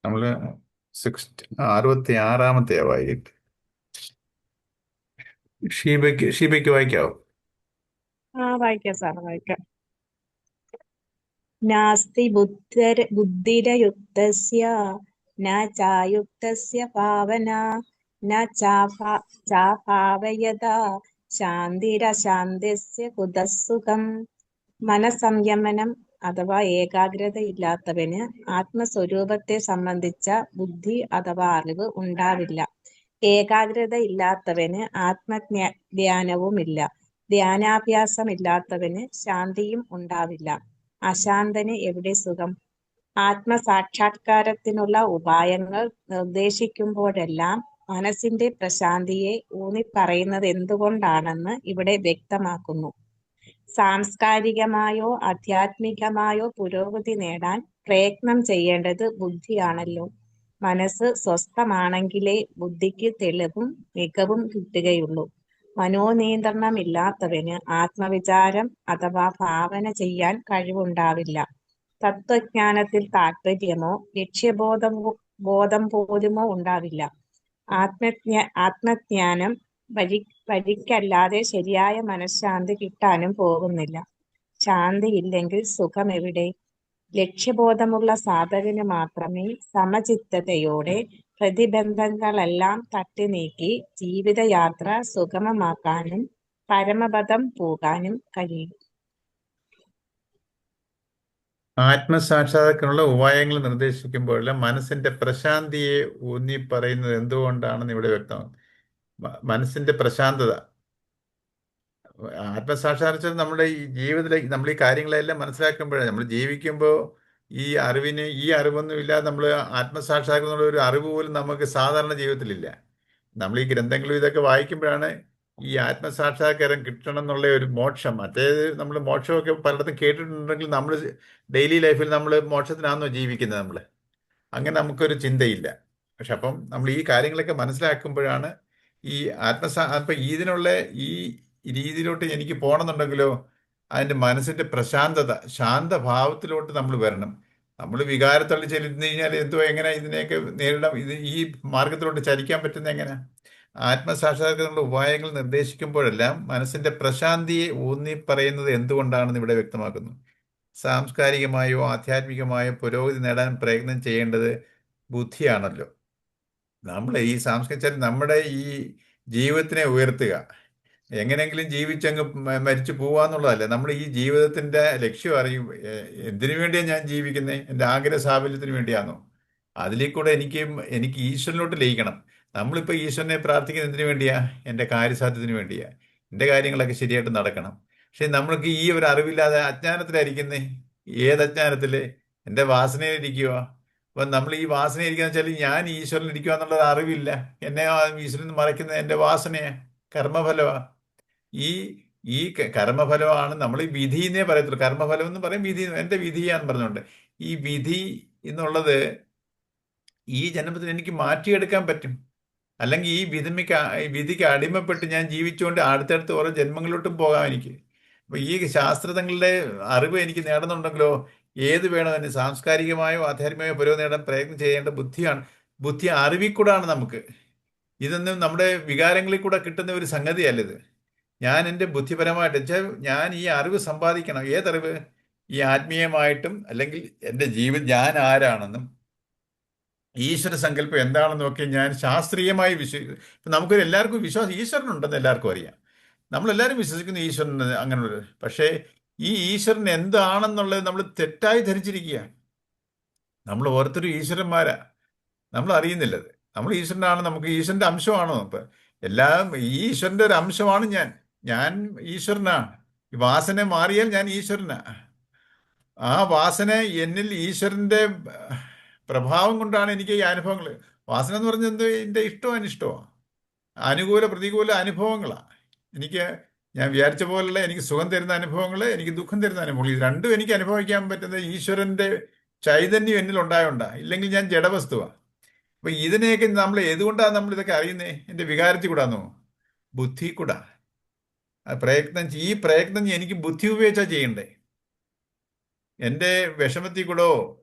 നമ്മള് 66-ാമത്തെയാ വായിട്ട്. ഷീബയ്ക്ക് വായിക്കാവോ? വായിക്കാം സാർ, വായിക്കാം. നാസ്തി ബുദ്ധിരയുക്തസ്യ ന ചായുക്തസ്യ ഭാവന ന ചാഭാവയതാ ശാന്തിരശാന്തിസ്യ കുതഃ സുഖം. മനസംയമനം അഥവാ ഏകാഗ്രത ഇല്ലാത്തവന് ആത്മസ്വരൂപത്തെ സംബന്ധിച്ച ബുദ്ധി അഥവാ അറിവ് ഉണ്ടാവില്ല. ഏകാഗ്രത ഇല്ലാത്തവന് ധ്യാനവുമില്ല. ധ്യാനാഭ്യാസമില്ലാത്തവന് ശാന്തിയും ഉണ്ടാവില്ല. അശാന്തന് എവിടെ സുഖം? ആത്മസാക്ഷാത്കാരത്തിനുള്ള ഉപായങ്ങൾ നിർദ്ദേശിക്കുമ്പോഴെല്ലാം മനസ്സിന്റെ പ്രശാന്തിയെ ഊന്നിപ്പറയുന്നത് എന്തുകൊണ്ടാണെന്ന് ഇവിടെ വ്യക്തമാക്കുന്നു. സാംസ്കാരികമായോ ആധ്യാത്മികമായോ പുരോഗതി നേടാൻ പ്രയത്നം ചെയ്യേണ്ടത് ബുദ്ധിയാണല്ലോ. മനസ്സ് സ്വസ്ഥമാണെങ്കിലേ ബുദ്ധിക്ക് തെളിവും മികവും കിട്ടുകയുള്ളൂ. മനോനിയന്ത്രണമില്ലാത്തവന് ആത്മവിചാരം അഥവാ ഭാവന ചെയ്യാൻ കഴിവുണ്ടാവില്ല. തത്വജ്ഞാനത്തിൽ താല്പര്യമോ ബോധം പോലുമോ ഉണ്ടാവില്ല. ആത്മജ്ഞാനം വഴിക്കല്ലാതെ ശരിയായ മനഃശാന്തി കിട്ടാനും പോകുന്നില്ല. ശാന്തിയില്ലെങ്കിൽ സുഖമെവിടെ? ലക്ഷ്യബോധമുള്ള സാധകന് മാത്രമേ സമചിത്തതയോടെ പ്രതിബന്ധങ്ങളെല്ലാം തട്ടിനീക്കി ജീവിതയാത്ര സുഗമമാക്കാനും പരമപദം പോകാനും കഴിയും. ആത്മസാക്ഷാത്കാരത്തിനുള്ള ഉപായങ്ങൾ നിർദ്ദേശിക്കുമ്പോഴെല്ലാം മനസ്സിന്റെ പ്രശാന്തിയെ ഊന്നി പറയുന്നത് എന്തുകൊണ്ടാണെന്ന് ഇവിടെ വ്യക്തമാണ്. മനസ്സിന്റെ പ്രശാന്തത, ആത്മസാക്ഷാത്കാരം നമ്മുടെ ഈ ജീവിതത്തിലേക്ക് നമ്മൾ ഈ കാര്യങ്ങളെല്ലാം മനസ്സിലാക്കുമ്പോഴാണ് നമ്മൾ ജീവിക്കുമ്പോൾ ഈ അറിവൊന്നും ഇല്ലാതെ നമ്മൾ ആത്മസാക്ഷാത്കാരം എന്നുള്ള ഒരു അറിവ് പോലും നമുക്ക് സാധാരണ ജീവിതത്തിലില്ല. നമ്മൾ ഈ ഗ്രന്ഥങ്ങളും ഇതൊക്കെ വായിക്കുമ്പോഴാണ് ഈ ആത്മസാക്ഷാത്കാരം കിട്ടണം എന്നുള്ള ഒരു മോക്ഷം. മറ്റേത് നമ്മൾ മോക്ഷമൊക്കെ പലയിടത്തും കേട്ടിട്ടുണ്ടെങ്കിൽ നമ്മൾ ഡെയിലി ലൈഫിൽ നമ്മൾ മോക്ഷത്തിനാണോ ജീവിക്കുന്നത്? നമ്മൾ അങ്ങനെ നമുക്കൊരു ചിന്തയില്ല. പക്ഷെ അപ്പം നമ്മൾ ഈ കാര്യങ്ങളൊക്കെ മനസ്സിലാക്കുമ്പോഴാണ് ഈ അപ്പം ഇതിനുള്ള ഈ രീതിയിലോട്ട് എനിക്ക് പോകണമെന്നുണ്ടെങ്കിലോ അതിൻ്റെ മനസ്സിൻ്റെ പ്രശാന്തത, ശാന്തഭാവത്തിലോട്ട് നമ്മൾ വരണം. നമ്മൾ വികാരത്തള്ളി ചെല്ലുന്നു കഴിഞ്ഞാൽ എന്തോ എങ്ങനെ ഇതിനെയൊക്കെ നേരിടാം? ഈ മാർഗത്തിലോട്ട് ചലിക്കാൻ പറ്റുന്ന എങ്ങനെ? ആത്മസാക്ഷാത്കാരത്തിനുള്ള ഉപായങ്ങൾ നിർദ്ദേശിക്കുമ്പോഴെല്ലാം മനസ്സിന്റെ പ്രശാന്തിയെ ഊന്നി പറയുന്നത് എന്തുകൊണ്ടാണെന്ന് ഇവിടെ വ്യക്തമാക്കുന്നു. സാംസ്കാരികമായോ ആധ്യാത്മികമായോ പുരോഗതി നേടാൻ പ്രയത്നം ചെയ്യേണ്ടത് ബുദ്ധിയാണല്ലോ. നമ്മൾ ഈ സാംസ്കരിച്ചാൽ നമ്മുടെ ഈ ജീവിതത്തിനെ ഉയർത്തുക, എങ്ങനെയെങ്കിലും ജീവിച്ചങ്ങ് മരിച്ചു പോവാന്നുള്ളതല്ല. നമ്മൾ ഈ ജീവിതത്തിന്റെ ലക്ഷ്യം അറിയും. എന്തിനു വേണ്ടിയാണ് ഞാൻ ജീവിക്കുന്നത്? എൻ്റെ ആഗ്രഹ സാഫല്യത്തിന് വേണ്ടിയാണോ? അതിലേക്കൂടെ എനിക്ക് ഈശ്വരനിലോട്ട് ലയിക്കണം. നമ്മളിപ്പോൾ ഈശ്വരനെ പ്രാർത്ഥിക്കുന്നത് എന്തിനു വേണ്ടിയാ? എൻ്റെ കാര്യസാധ്യത്തിന് വേണ്ടിയാ. എൻ്റെ കാര്യങ്ങളൊക്കെ ശരിയായിട്ട് നടക്കണം. പക്ഷെ നമ്മൾക്ക് ഈ ഒരു അറിവില്ലാതെ അജ്ഞാനത്തിലായിരിക്കുന്നേ. ഏത് അജ്ഞാനത്തില്? എൻ്റെ വാസനയിലിരിക്കുക. അപ്പം നമ്മൾ ഈ വാസന ഇരിക്കുക വെച്ചാൽ ഞാൻ ഈശ്വരനിൽ ഇരിക്കുക എന്നുള്ളത് അറിവില്ല. എന്നെ ഈശ്വരൻ മറയ്ക്കുന്നത് എൻ്റെ വാസനയാ, കർമ്മഫലമാ. ഈ ഈ കർമ്മഫലമാണ് നമ്മൾ ഈ വിധി എന്നേ പറയത്തുള്ളൂ. കർമ്മഫലം എന്ന് പറയും, വിധി എൻ്റെ വിധിയാന്ന് പറഞ്ഞുകൊണ്ട്. ഈ വിധി എന്നുള്ളത് ഈ ജന്മത്തിൽ എനിക്ക് മാറ്റിയെടുക്കാൻ പറ്റും. അല്ലെങ്കിൽ ഈ വിധിക്ക് അടിമപ്പെട്ട് ഞാൻ ജീവിച്ചുകൊണ്ട് അടുത്തടുത്ത് ഓരോ ജന്മങ്ങളിലോട്ടും പോകാം എനിക്ക്. അപ്പൊ ഈ ശാസ്ത്രങ്ങളുടെ അറിവ് എനിക്ക് നേടുന്നുണ്ടെങ്കിലോ ഏത് വേണം തന്നെ സാംസ്കാരികമായോ ആധ്യാത്മികമായോ പുരോഗതി നേടാൻ പ്രയത്നം ചെയ്യേണ്ട ബുദ്ധിയാണ്. ബുദ്ധി അറിവിൽ കൂടാണ് നമുക്ക്. ഇതൊന്നും നമ്മുടെ വികാരങ്ങളിൽ കൂടെ കിട്ടുന്ന ഒരു സംഗതിയല്ല ഇത്. ഞാൻ എൻ്റെ ബുദ്ധിപരമായിട്ട് വെച്ചാൽ ഞാൻ ഈ അറിവ് സമ്പാദിക്കണം. ഏതറിവ്? ഈ ആത്മീയമായിട്ടും അല്ലെങ്കിൽ എൻ്റെ ഞാൻ ആരാണെന്നും ഈശ്വര സങ്കല്പം എന്താണെന്നും ഒക്കെ ഞാൻ ശാസ്ത്രീയമായി ഇപ്പം നമുക്കൊരു എല്ലാവർക്കും വിശ്വാസം ഈശ്വരനുണ്ടെന്ന് എല്ലാവർക്കും അറിയാം. നമ്മളെല്ലാവരും വിശ്വസിക്കുന്ന ഈശ്വരൻ അങ്ങനെയുള്ളത്. പക്ഷേ ഈ ഈശ്വരൻ എന്താണെന്നുള്ളത് നമ്മൾ തെറ്റായി ധരിച്ചിരിക്കുക. നമ്മൾ ഓരോരുത്തരും ഈശ്വരന്മാരാ, നമ്മൾ അറിയുന്നില്ലത്. നമ്മൾ ഈശ്വരനാണ്, നമുക്ക് ഈശ്വരന്റെ അംശമാണോ? ഇപ്പം എല്ലാം ഈ ഈശ്വരന്റെ ഒരു അംശമാണ് ഞാൻ. ഞാൻ ഈശ്വരനാണ്. ഈ വാസന മാറിയാൽ ഞാൻ ഈശ്വരനാ. ആ വാസന എന്നിൽ ഈശ്വരന്റെ പ്രഭാവം കൊണ്ടാണ് എനിക്ക് ഈ അനുഭവങ്ങൾ. വാസന എന്ന് പറഞ്ഞത് എന്ത്? എൻ്റെ ഇഷ്ടവും അനിഷ്ടമാണ്, അനുകൂല പ്രതികൂല അനുഭവങ്ങളാണ്. എനിക്ക് ഞാൻ വിചാരിച്ച പോലുള്ള എനിക്ക് സുഖം തരുന്ന അനുഭവങ്ങൾ, എനിക്ക് ദുഃഖം തരുന്ന അനുഭവങ്ങൾ, ഇത് രണ്ടും എനിക്ക് അനുഭവിക്കാൻ പറ്റുന്നത് ഈശ്വരന്റെ ചൈതന്യം എന്നിൽ ഉണ്ടായോണ്ടാ. ഇല്ലെങ്കിൽ ഞാൻ ജഡവസ്തുവാണ്. അപ്പൊ ഇതിനെയൊക്കെ നമ്മൾ എന്തുകൊണ്ടാണ് നമ്മൾ ഇതൊക്കെ അറിയുന്നേ? എൻ്റെ വികാരത്തിൽ കൂടാന്നോ? ബുദ്ധി കൂടാ. ഈ പ്രയത്നം എനിക്ക് ബുദ്ധി ഉപയോഗിച്ചാ ചെയ്യണ്ടേ. എൻ്റെ വിഷമത്തിൽ കൂടോ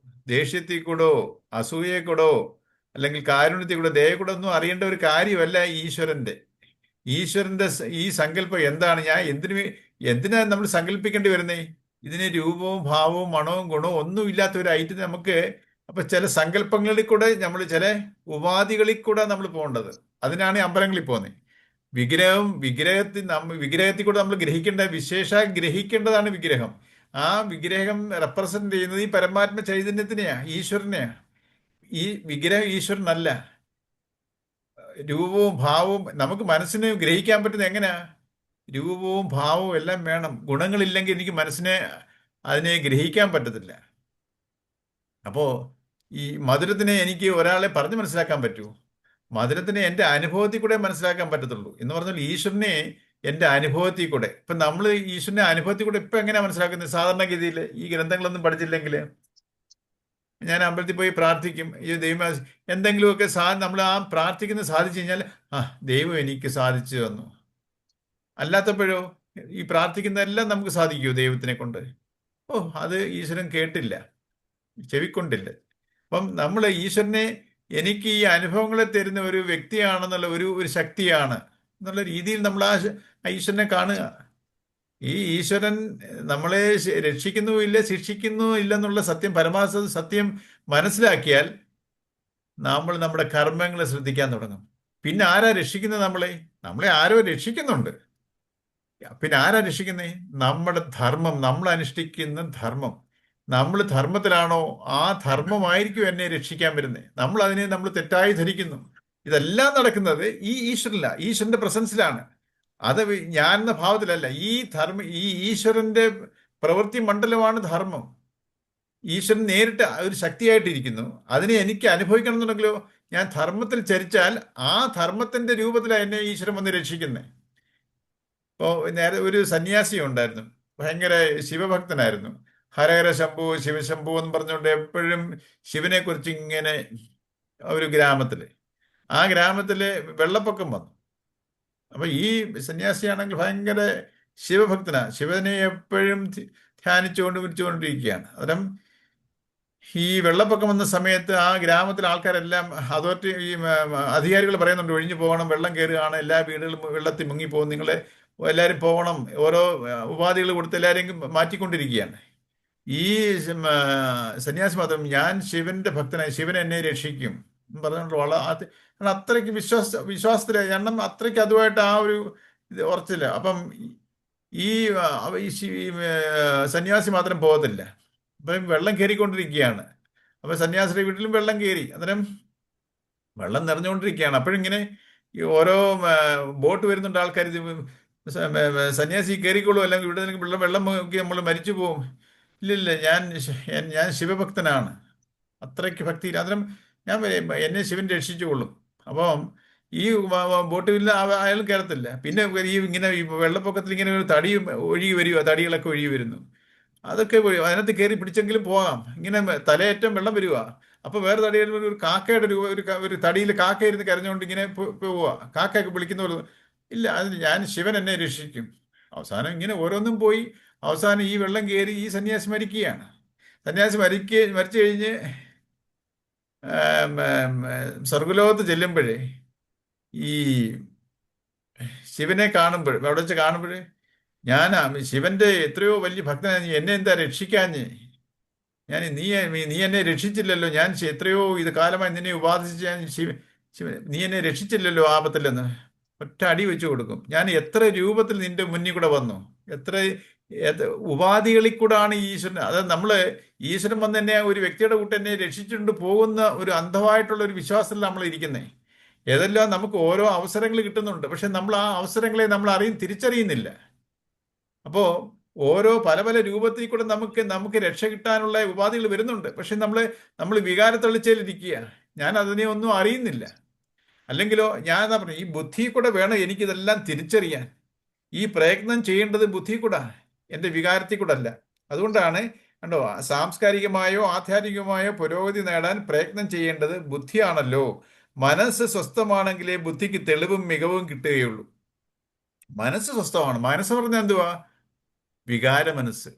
ദേഷ്യത്തിൽ കൂടോ അസൂയയെ കൂടോ അല്ലെങ്കിൽ കാരുണ്യത്തിൽ കൂടെ ദയ കൂടെ ഒന്നും അറിയേണ്ട ഒരു കാര്യമല്ല ഈശ്വരന്റെ. ഈ സങ്കല്പം എന്താണ്? എന്തിനാ നമ്മൾ സങ്കല്പിക്കേണ്ടി വരുന്നേ? ഇതിന് രൂപവും ഭാവവും മണവും ഗുണവും ഒന്നും ഇല്ലാത്ത ഒരു ഐറ്റം നമുക്ക്. അപ്പൊ ചില സങ്കല്പങ്ങളിൽ കൂടെ നമ്മൾ ചില ഉപാധികളിൽ കൂടെ നമ്മൾ പോകേണ്ടത്. അതിനാണ് ഈ അമ്പലങ്ങളിൽ പോകുന്നത്. വിഗ്രഹത്തിൽ കൂടെ നമ്മൾ ഗ്രഹിക്കേണ്ട, ഗ്രഹിക്കേണ്ടതാണ് വിഗ്രഹം. ആ വിഗ്രഹം റെപ്രസെന്റ് ചെയ്യുന്നത് ഈ പരമാത്മ ചൈതന്യത്തിനെയാ, ഈശ്വരനെയാ. ഈ വിഗ്രഹം ഈശ്വരനല്ല. രൂപവും ഭാവവും നമുക്ക് മനസ്സിന് ഗ്രഹിക്കാൻ പറ്റുന്നത് എങ്ങനെയാ? രൂപവും ഭാവവും എല്ലാം വേണം. ഗുണങ്ങളില്ലെങ്കിൽ എനിക്ക് അതിനെ ഗ്രഹിക്കാൻ പറ്റത്തില്ല. അപ്പോ ഈ മധുരത്തിനെ എനിക്ക് ഒരാളെ പറഞ്ഞ് മനസ്സിലാക്കാൻ പറ്റൂ? മധുരത്തിനെ എൻ്റെ അനുഭവത്തിൽ കൂടെ മനസ്സിലാക്കാൻ പറ്റത്തുള്ളൂ. എന്ന് പറഞ്ഞാൽ ഈശ്വരനെ എൻ്റെ അനുഭവത്തിൽ കൂടെ. ഇപ്പൊ നമ്മൾ ഈശ്വരനെ അനുഭവത്തിൽ കൂടെ ഇപ്പൊ എങ്ങനെയാ മനസ്സിലാക്കുന്നത്? സാധാരണഗതിയിൽ ഈ ഗ്രന്ഥങ്ങളൊന്നും പഠിച്ചില്ലെങ്കിൽ ഞാൻ അമ്പലത്തിൽ പോയി പ്രാർത്ഥിക്കും, ഈ ദൈവം എന്തെങ്കിലുമൊക്കെ നമ്മൾ ആ പ്രാർത്ഥിക്കുന്നത് സാധിച്ചു കഴിഞ്ഞാൽ ദൈവം എനിക്ക് സാധിച്ചു തന്നു. അല്ലാത്തപ്പോഴോ ഈ പ്രാർത്ഥിക്കുന്നതെല്ലാം നമുക്ക് സാധിക്കുമോ ദൈവത്തിനെ കൊണ്ട്? അത് ഈശ്വരൻ കേട്ടില്ല, ചെവിക്കൊണ്ടില്ല. അപ്പം നമ്മൾ ഈശ്വരനെ എനിക്ക് ഈ അനുഭവങ്ങളെ തരുന്ന ഒരു വ്യക്തിയാണെന്നുള്ള ഒരു ശക്തിയാണ് എന്നുള്ള രീതിയിൽ നമ്മൾ ആ ഈശ്വരനെ കാണുക. ഈ ഈശ്വരൻ നമ്മളെ രക്ഷിക്കുന്നുമില്ല ശിക്ഷിക്കുന്നുമില്ല എന്നുള്ള സത്യം മനസ്സിലാക്കിയാൽ നമ്മൾ നമ്മുടെ കർമ്മങ്ങളെ ശ്രദ്ധിക്കാൻ തുടങ്ങും. പിന്നെ ആരാ രക്ഷിക്കുന്നത്? നമ്മളെ ആരോ രക്ഷിക്കുന്നുണ്ട്. പിന്നെ ആരാ രക്ഷിക്കുന്നേ? നമ്മുടെ ധർമ്മം, നമ്മൾ അനുഷ്ഠിക്കുന്ന ധർമ്മം. നമ്മൾ ധർമ്മത്തിലാണോ, ആ ധർമ്മമായിരിക്കും എന്നെ രക്ഷിക്കാൻ വരുന്നത്. നമ്മൾ തെറ്റായി ധരിക്കുന്നു. ഇതെല്ലാം നടക്കുന്നത് ഈ ഈശ്വരന്റെ പ്രസൻസിലാണ്. അത് ഞാൻ എന്ന ഭാവത്തിലല്ല. ഈ ഈശ്വരന്റെ പ്രവൃത്തി മണ്ഡലമാണ് ധർമ്മം. ഈശ്വരൻ നേരിട്ട് ഒരു ശക്തിയായിട്ടിരിക്കുന്നു. അതിനെ എനിക്ക് അനുഭവിക്കണം എന്നുണ്ടെങ്കിലോ ഞാൻ ധർമ്മത്തിൽ ചരിച്ചാൽ ആ ധർമ്മത്തിന്റെ രൂപത്തിലാണ് എന്നെ ഈശ്വരൻ വന്ന് രക്ഷിക്കുന്നത്. ഇപ്പോൾ നേരെ ഒരു സന്യാസി ഉണ്ടായിരുന്നു, ഭയങ്കര ശിവഭക്തനായിരുന്നു. ഹരഹര ശംഭു ശിവശംഭു എന്ന് പറഞ്ഞുകൊണ്ട് എപ്പോഴും ശിവനെ കുറിച്ച് ഇങ്ങനെ. ഒരു ആ ഗ്രാമത്തില് വെള്ളപ്പൊക്കം വന്നു. അപ്പൊ ഈ സന്യാസിയാണെങ്കിൽ ഭയങ്കര ശിവഭക്തനാ, ശിവനെ എപ്പോഴും ധ്യാനിച്ചുകൊണ്ട് വിളിച്ചുകൊണ്ടിരിക്കുകയാണ്. അന്നേരം ഈ വെള്ളപ്പൊക്കം വന്ന സമയത്ത് ആ ഗ്രാമത്തിലെ ആൾക്കാരെല്ലാം അതോറിറ്റി അധികാരികൾ പറയുന്നുണ്ട്, ഒഴിഞ്ഞു പോകണം, വെള്ളം കയറുകയാണ്, എല്ലാ വീടുകളും വെള്ളത്തിൽ മുങ്ങിപ്പോകും, നിങ്ങൾ എല്ലാവരും പോകണം. ഓരോ ഉപാധികൾ കൊടുത്ത് എല്ലാവരെയും മാറ്റിക്കൊണ്ടിരിക്കുകയാണ്. ഈ സന്യാസി മാത്രം ഞാൻ ശിവന്റെ ഭക്തനായി, ശിവൻ എന്നെ രക്ഷിക്കും എന്ന് പറഞ്ഞുകൊണ്ട് അത്രയ്ക്ക് വിശ്വാസത്തില്. കാരണം അത്രയ്ക്ക് അതുമായിട്ട് ആ ഒരു ഇത് ഉറച്ചില്ല. അപ്പം ഈ സന്യാസി മാത്രം പോകത്തില്ല. അപ്പം വെള്ളം കയറിക്കൊണ്ടിരിക്കുകയാണ്. അപ്പൊ സന്യാസിയുടെ വീട്ടിലും വെള്ളം കയറി. അന്നേരം വെള്ളം നിറഞ്ഞുകൊണ്ടിരിക്കുകയാണ്. അപ്പോഴിങ്ങനെ ഈ ഓരോ ബോട്ട് വരുന്നുണ്ട്, ആൾക്കാർ സന്യാസി കയറിക്കോളൂ, അല്ലെങ്കിൽ ഇവിടെ വെള്ളം നോക്കി നമ്മൾ മരിച്ചു പോകും. ഇല്ലില്ല, ഞാൻ ശിവഭക്തനാണ്, അത്രയ്ക്ക് ഭക്തി. അന്നേരം എന്നെ ശിവൻ രക്ഷിച്ചുകൊള്ളും. അപ്പം ഈ ബോട്ടിൽ അയാൾ കയറത്തില്ല. പിന്നെ ഈ വെള്ളപ്പൊക്കത്തിൽ ഇങ്ങനെ ഒരു തടി ഒഴുകി വരിക, തടികളൊക്കെ ഒഴുകി വരുന്നു. അതൊക്കെ അതിനകത്ത് കയറി പിടിച്ചെങ്കിലും പോകാം. ഇങ്ങനെ തലയേറ്റം വെള്ളം വരിക. അപ്പൊ വേറെ തടിയിൽ ഒരു കാക്കയുടെ ഒരു തടിയിൽ കാക്ക ഇരുന്ന് കരഞ്ഞുകൊണ്ട് ഇങ്ങനെ പോവുക. കാക്കയൊക്കെ വിളിക്കുന്ന പോലെ. ഇല്ല, ഞാൻ ശിവൻ എന്നെ രക്ഷിക്കും. അവസാനം ഇങ്ങനെ ഓരോന്നും പോയി അവസാനം ഈ വെള്ളം കയറി ഈ സന്യാസി മരിക്കുകയാണ്. സന്യാസി മരിച്ചു കഴിഞ്ഞ് സ്വർഗലോകത്ത് ചെല്ലുമ്പോഴേ ഈ ശിവനെ അവിടെ വെച്ച് കാണുമ്പോഴേ ശിവന്റെ എത്രയോ വലിയ ഭക്തനാണ്, എന്നെ എന്താ രക്ഷിക്കാഞ്ഞ്? നീ എന്നെ രക്ഷിച്ചില്ലല്ലോ. ഞാൻ എത്രയോ ഇത് കാലമായി നിന്നെ ഉപാസിച്ച് ഞാൻ നീ എന്നെ രക്ഷിച്ചില്ലല്ലോ ആപത്തില്ലെന്ന് ഒറ്റ അടി വെച്ചു കൊടുക്കും. ഞാൻ എത്ര രൂപത്തിൽ നിന്റെ മുന്നിൽ കൂടെ വന്നു, എത്ര ഉപാധികളിൽ കൂടാണ് ഈശ്വരൻ. അതായത് ഈശ്വരൻ വന്ന് എന്നെ ഒരു വ്യക്തിയുടെ കൂട്ട് എന്നെ രക്ഷിച്ചുകൊണ്ട് പോകുന്ന ഒരു അന്ധമായിട്ടുള്ള ഒരു വിശ്വാസത്തിൽ നമ്മൾ ഇരിക്കുന്നേ. ഏതെല്ലാം നമുക്ക് ഓരോ അവസരങ്ങൾ കിട്ടുന്നുണ്ട്, പക്ഷെ നമ്മൾ ആ അവസരങ്ങളെ നമ്മൾ തിരിച്ചറിയുന്നില്ല. അപ്പോ ഓരോ പല പല രൂപത്തിൽ കൂടെ നമുക്ക് രക്ഷ കിട്ടാനുള്ള ഉപാധികൾ വരുന്നുണ്ട്. പക്ഷെ നമ്മൾ വികാരത്തള്ളിച്ചയിലിരിക്കുക. ഞാൻ അതിനെ ഒന്നും അറിയുന്നില്ല. അല്ലെങ്കിലോ ഞാൻ എന്താ പറയുക, ഈ ബുദ്ധി കൂടെ വേണം എനിക്കിതെല്ലാം തിരിച്ചറിയാൻ. ഈ പ്രയത്നം ചെയ്യേണ്ടത് ബുദ്ധി കൂടെ, എൻ്റെ വികാരത്തിൽ കൂടെ അല്ല. അതുകൊണ്ടാണ് കണ്ടോ, സാംസ്കാരികമായോ ആധ്യാത്മികമായോ പുരോഗതി നേടാൻ പ്രയത്നം ചെയ്യേണ്ടത് ബുദ്ധിയാണല്ലോ. മനസ്സ് സ്വസ്ഥമാണെങ്കിലേ ബുദ്ധിക്ക് തെളിവും മികവും കിട്ടുകയുള്ളൂ. മനസ്സ് സ്വസ്ഥമാണ്. മനസ്സ് പറഞ്ഞാൽ എന്തുവാ? വികാര മനസ്സ്.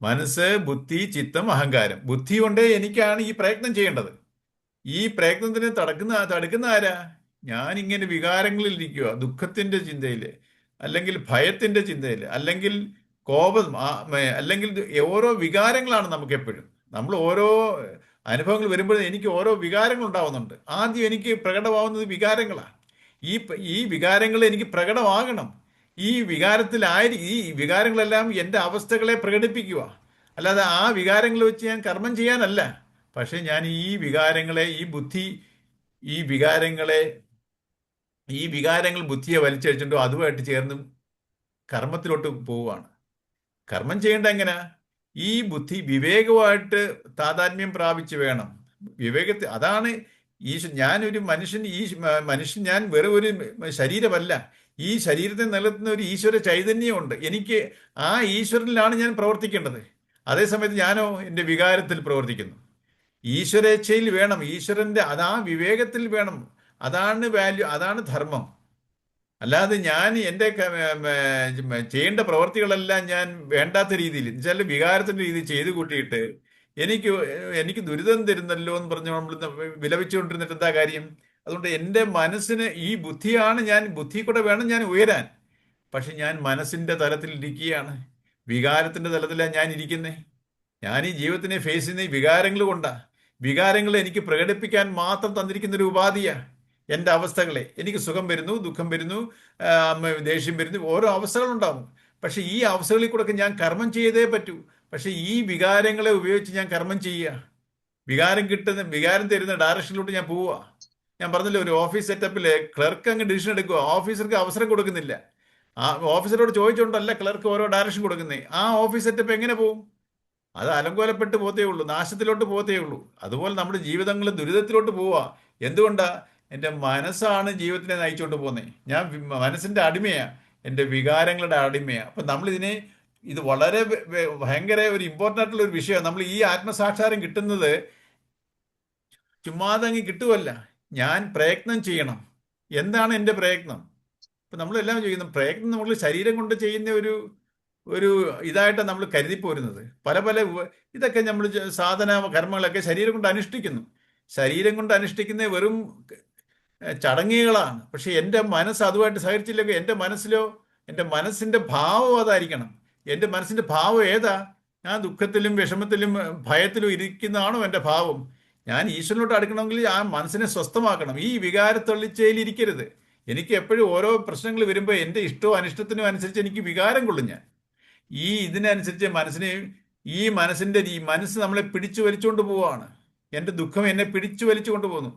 മനസ്സ്, ബുദ്ധി, ചിത്തം, അഹങ്കാരം. ബുദ്ധി കൊണ്ട് എനിക്കാണ് ഈ പ്രയത്നം ചെയ്യേണ്ടത്. ഈ പ്രയത്നത്തിന് തടുക്കുന്ന ആരാ? ഞാൻ ഇങ്ങനെ വികാരങ്ങളിൽ ഇരിക്കുക, ദുഃഖത്തിന്റെ ചിന്തയില്, അല്ലെങ്കിൽ ഭയത്തിന്റെ ചിന്തയില്, അല്ലെങ്കിൽ കോപം, അല്ലെങ്കിൽ ഓരോ വികാരങ്ങളാണ് നമുക്ക് എപ്പോഴും. നമ്മൾ ഓരോ അനുഭവങ്ങൾ വരുമ്പോഴും എനിക്ക് ഓരോ വികാരങ്ങൾ ഉണ്ടാവുന്നുണ്ട്. ആദ്യം എനിക്ക് പ്രകടമാവുന്നത് വികാരങ്ങളാണ്. ഈ വികാരങ്ങൾ എനിക്ക് പ്രകടമാകണം. ഈ വികാരങ്ങളെല്ലാം എൻ്റെ അവസ്ഥകളെ പ്രകടിപ്പിക്കുക. അല്ലാതെ ആ വികാരങ്ങൾ വെച്ച് ഞാൻ കർമ്മം ചെയ്യാനല്ല. പക്ഷെ ഞാൻ ഈ വികാരങ്ങളെ, ഈ വികാരങ്ങളെ ഈ വികാരങ്ങൾ ബുദ്ധിയെ വലിച്ചഴിച്ചിട്ടോ അതുമായിട്ട് ചേർന്ന് കർമ്മത്തിലോട്ട് പോവുകയാണ്. കർമ്മം ചെയ്യേണ്ട എങ്ങനെ? ഈ ബുദ്ധി വിവേകമായിട്ട് താതാത്മ്യം പ്രാപിച്ച് വേണം. അതാണ് ഞാനൊരു മനുഷ്യൻ. മനുഷ്യൻ ഞാൻ വെറും ഒരു ശരീരമല്ല. ഈ ശരീരത്തെ നിലനിർത്തുന്ന ഒരു ഈശ്വര ചൈതന്യമുണ്ട്. എനിക്ക് ആ ഈശ്വരനിലാണ് ഞാൻ പ്രവർത്തിക്കേണ്ടത്. അതേസമയത്ത് ഞാനോ എൻ്റെ വികാരത്തിൽ പ്രവർത്തിക്കുന്നു. ഈശ്വരേച്ഛയിൽ വേണം, ഈശ്വരന്റെ അതാ വിവേകത്തിൽ വേണം. അതാണ് വാല്യൂ, അതാണ് ധർമ്മം. അല്ലാതെ ഞാൻ എൻ്റെ ചെയ്യേണ്ട പ്രവർത്തികളെല്ലാം ഞാൻ വേണ്ടാത്ത രീതിയിൽ എന്നുവെച്ചാൽ വികാരത്തിന്റെ രീതിയിൽ ചെയ്തു കൂട്ടിയിട്ട് എനിക്ക് എനിക്ക് ദുരിതം തരുന്നല്ലോ എന്ന് പറഞ്ഞ് നമ്മൾ വിലപിച്ചുകൊണ്ടിരുന്നിട്ട് എന്താ കാര്യം? അതുകൊണ്ട് എൻ്റെ മനസ്സിന് ഈ ബുദ്ധിയാണ്, ബുദ്ധി കൂടെ വേണം ഞാൻ ഉയരാൻ. പക്ഷെ ഞാൻ മനസ്സിന്റെ തലത്തിൽ ഇരിക്കുകയാണ്, വികാരത്തിന്റെ തലത്തിലാണ് ഞാൻ ഇരിക്കുന്നത്. ഞാൻ ഈ ജീവിതത്തിനെ ഫേസ് ചെയ്യുന്ന ഈ വികാരങ്ങൾ കൊണ്ടാ. വികാരങ്ങൾ എനിക്ക് പ്രകടിപ്പിക്കാൻ മാത്രം തന്നിരിക്കുന്ന ഒരു ഉപാധിയാ. എൻ്റെ അവസ്ഥകളെ, എനിക്ക് സുഖം വരുന്നു, ദുഃഖം വരുന്നു, ദേഷ്യം വരുന്നു, ഓരോ അവസ്ഥകളുണ്ടാവും. പക്ഷെ ഈ അവസ്ഥകളിൽ കൂടെ ഞാൻ കർമ്മം ചെയ്തേ പറ്റൂ. പക്ഷെ ഈ വികാരങ്ങളെ ഉപയോഗിച്ച് ഞാൻ കർമ്മം ചെയ്യുക. വികാരം തരുന്ന ഡയറക്ഷനിലോട്ട് ഞാൻ പോവുക. ഞാൻ പറഞ്ഞല്ലോ, ഒരു ഓഫീസ് സെറ്റപ്പിൽ ക്ലർക്ക് അങ്ങ് ഡിസിഷൻ എടുക്കുക, ഓഫീസർക്ക് അവസരം കൊടുക്കുന്നില്ല. ആ ഓഫീസറോട് ചോദിച്ചുകൊണ്ടല്ല ക്ലർക്ക് ഓരോ ഡയറക്ഷൻ കൊടുക്കുന്നത്. ആ ഓഫീസ് സെറ്റപ്പ് എങ്ങനെ പോകും? അത് അലങ്കോലപ്പെട്ട് പോത്തേ ഉള്ളൂ, നാശത്തിലോട്ട് പോത്തേ ഉള്ളൂ. അതുപോലെ നമ്മുടെ ജീവിതങ്ങൾ ദുരിതത്തിലോട്ട് പോവുക. എന്തുകൊണ്ടാ? എൻ്റെ മനസ്സാണ് ജീവിതത്തിനെ നയിച്ചുകൊണ്ട് പോകുന്നത്. ഞാൻ മനസ്സിന്റെ അടിമയാ, എൻ്റെ വികാരങ്ങളുടെ അടിമയാ. അപ്പം ഇത് വളരെ ഭയങ്കര ഒരു ഇമ്പോർട്ടൻ്റ് ആയിട്ടുള്ള ഒരു വിഷയമാണ്. നമ്മൾ ഈ ആത്മസാക്ഷാത്കാരം കിട്ടുന്നത് ചുമ്മാതങ്ങ് കിട്ടുമല്ല. ഞാൻ പ്രയത്നം ചെയ്യണം. എന്താണ് എൻ്റെ പ്രയത്നം? ഇപ്പം നമ്മളെല്ലാം ചെയ്യുന്നു പ്രയത്നം. നമ്മൾ ശരീരം കൊണ്ട് ചെയ്യുന്ന ഒരു ഒരു ഇതായിട്ടാണ് നമ്മൾ കരുതി പോരുന്നത്. പല പല ഇതൊക്കെ നമ്മൾ സാധന കർമ്മങ്ങളൊക്കെ ശരീരം കൊണ്ട് അനുഷ്ഠിക്കുന്നു. ശരീരം കൊണ്ട് അനുഷ്ഠിക്കുന്ന വെറും ചടങ്ങുകളാണ്. പക്ഷെ എൻ്റെ മനസ്സ് അതുമായിട്ട് സഹകരിച്ചില്ലെങ്കിൽ എൻ്റെ മനസ്സിന്റെ ഭാവം അതായിരിക്കണം. എൻ്റെ മനസ്സിന്റെ ഭാവം ഏതാ? ഞാൻ ദുഃഖത്തിലും വിഷമത്തിലും ഭയത്തിലും ഇരിക്കുന്നതാണോ എൻ്റെ ഭാവം? ഞാൻ ഈശ്വരനോട്ട് അടുക്കണമെങ്കിൽ ആ മനസ്സിനെ സ്വസ്ഥമാക്കണം. ഈ വികാരത്തൊള്ളിച്ചയിൽ ഇരിക്കരുത്. എനിക്ക് എപ്പോഴും ഓരോ പ്രശ്നങ്ങൾ വരുമ്പോൾ എൻ്റെ ഇഷ്ടവും അനിഷ്ടത്തിനും അനുസരിച്ച് എനിക്ക് വികാരം കൊള്ളും. ഞാൻ ഇതിനനുസരിച്ച് ഈ മനസ്സ് നമ്മളെ പിടിച്ചു വലിച്ചുകൊണ്ട് പോവുകയാണ്. എൻ്റെ ദുഃഖം എന്നെ പിടിച്ചു വലിച്ചു കൊണ്ടുപോകുന്നു.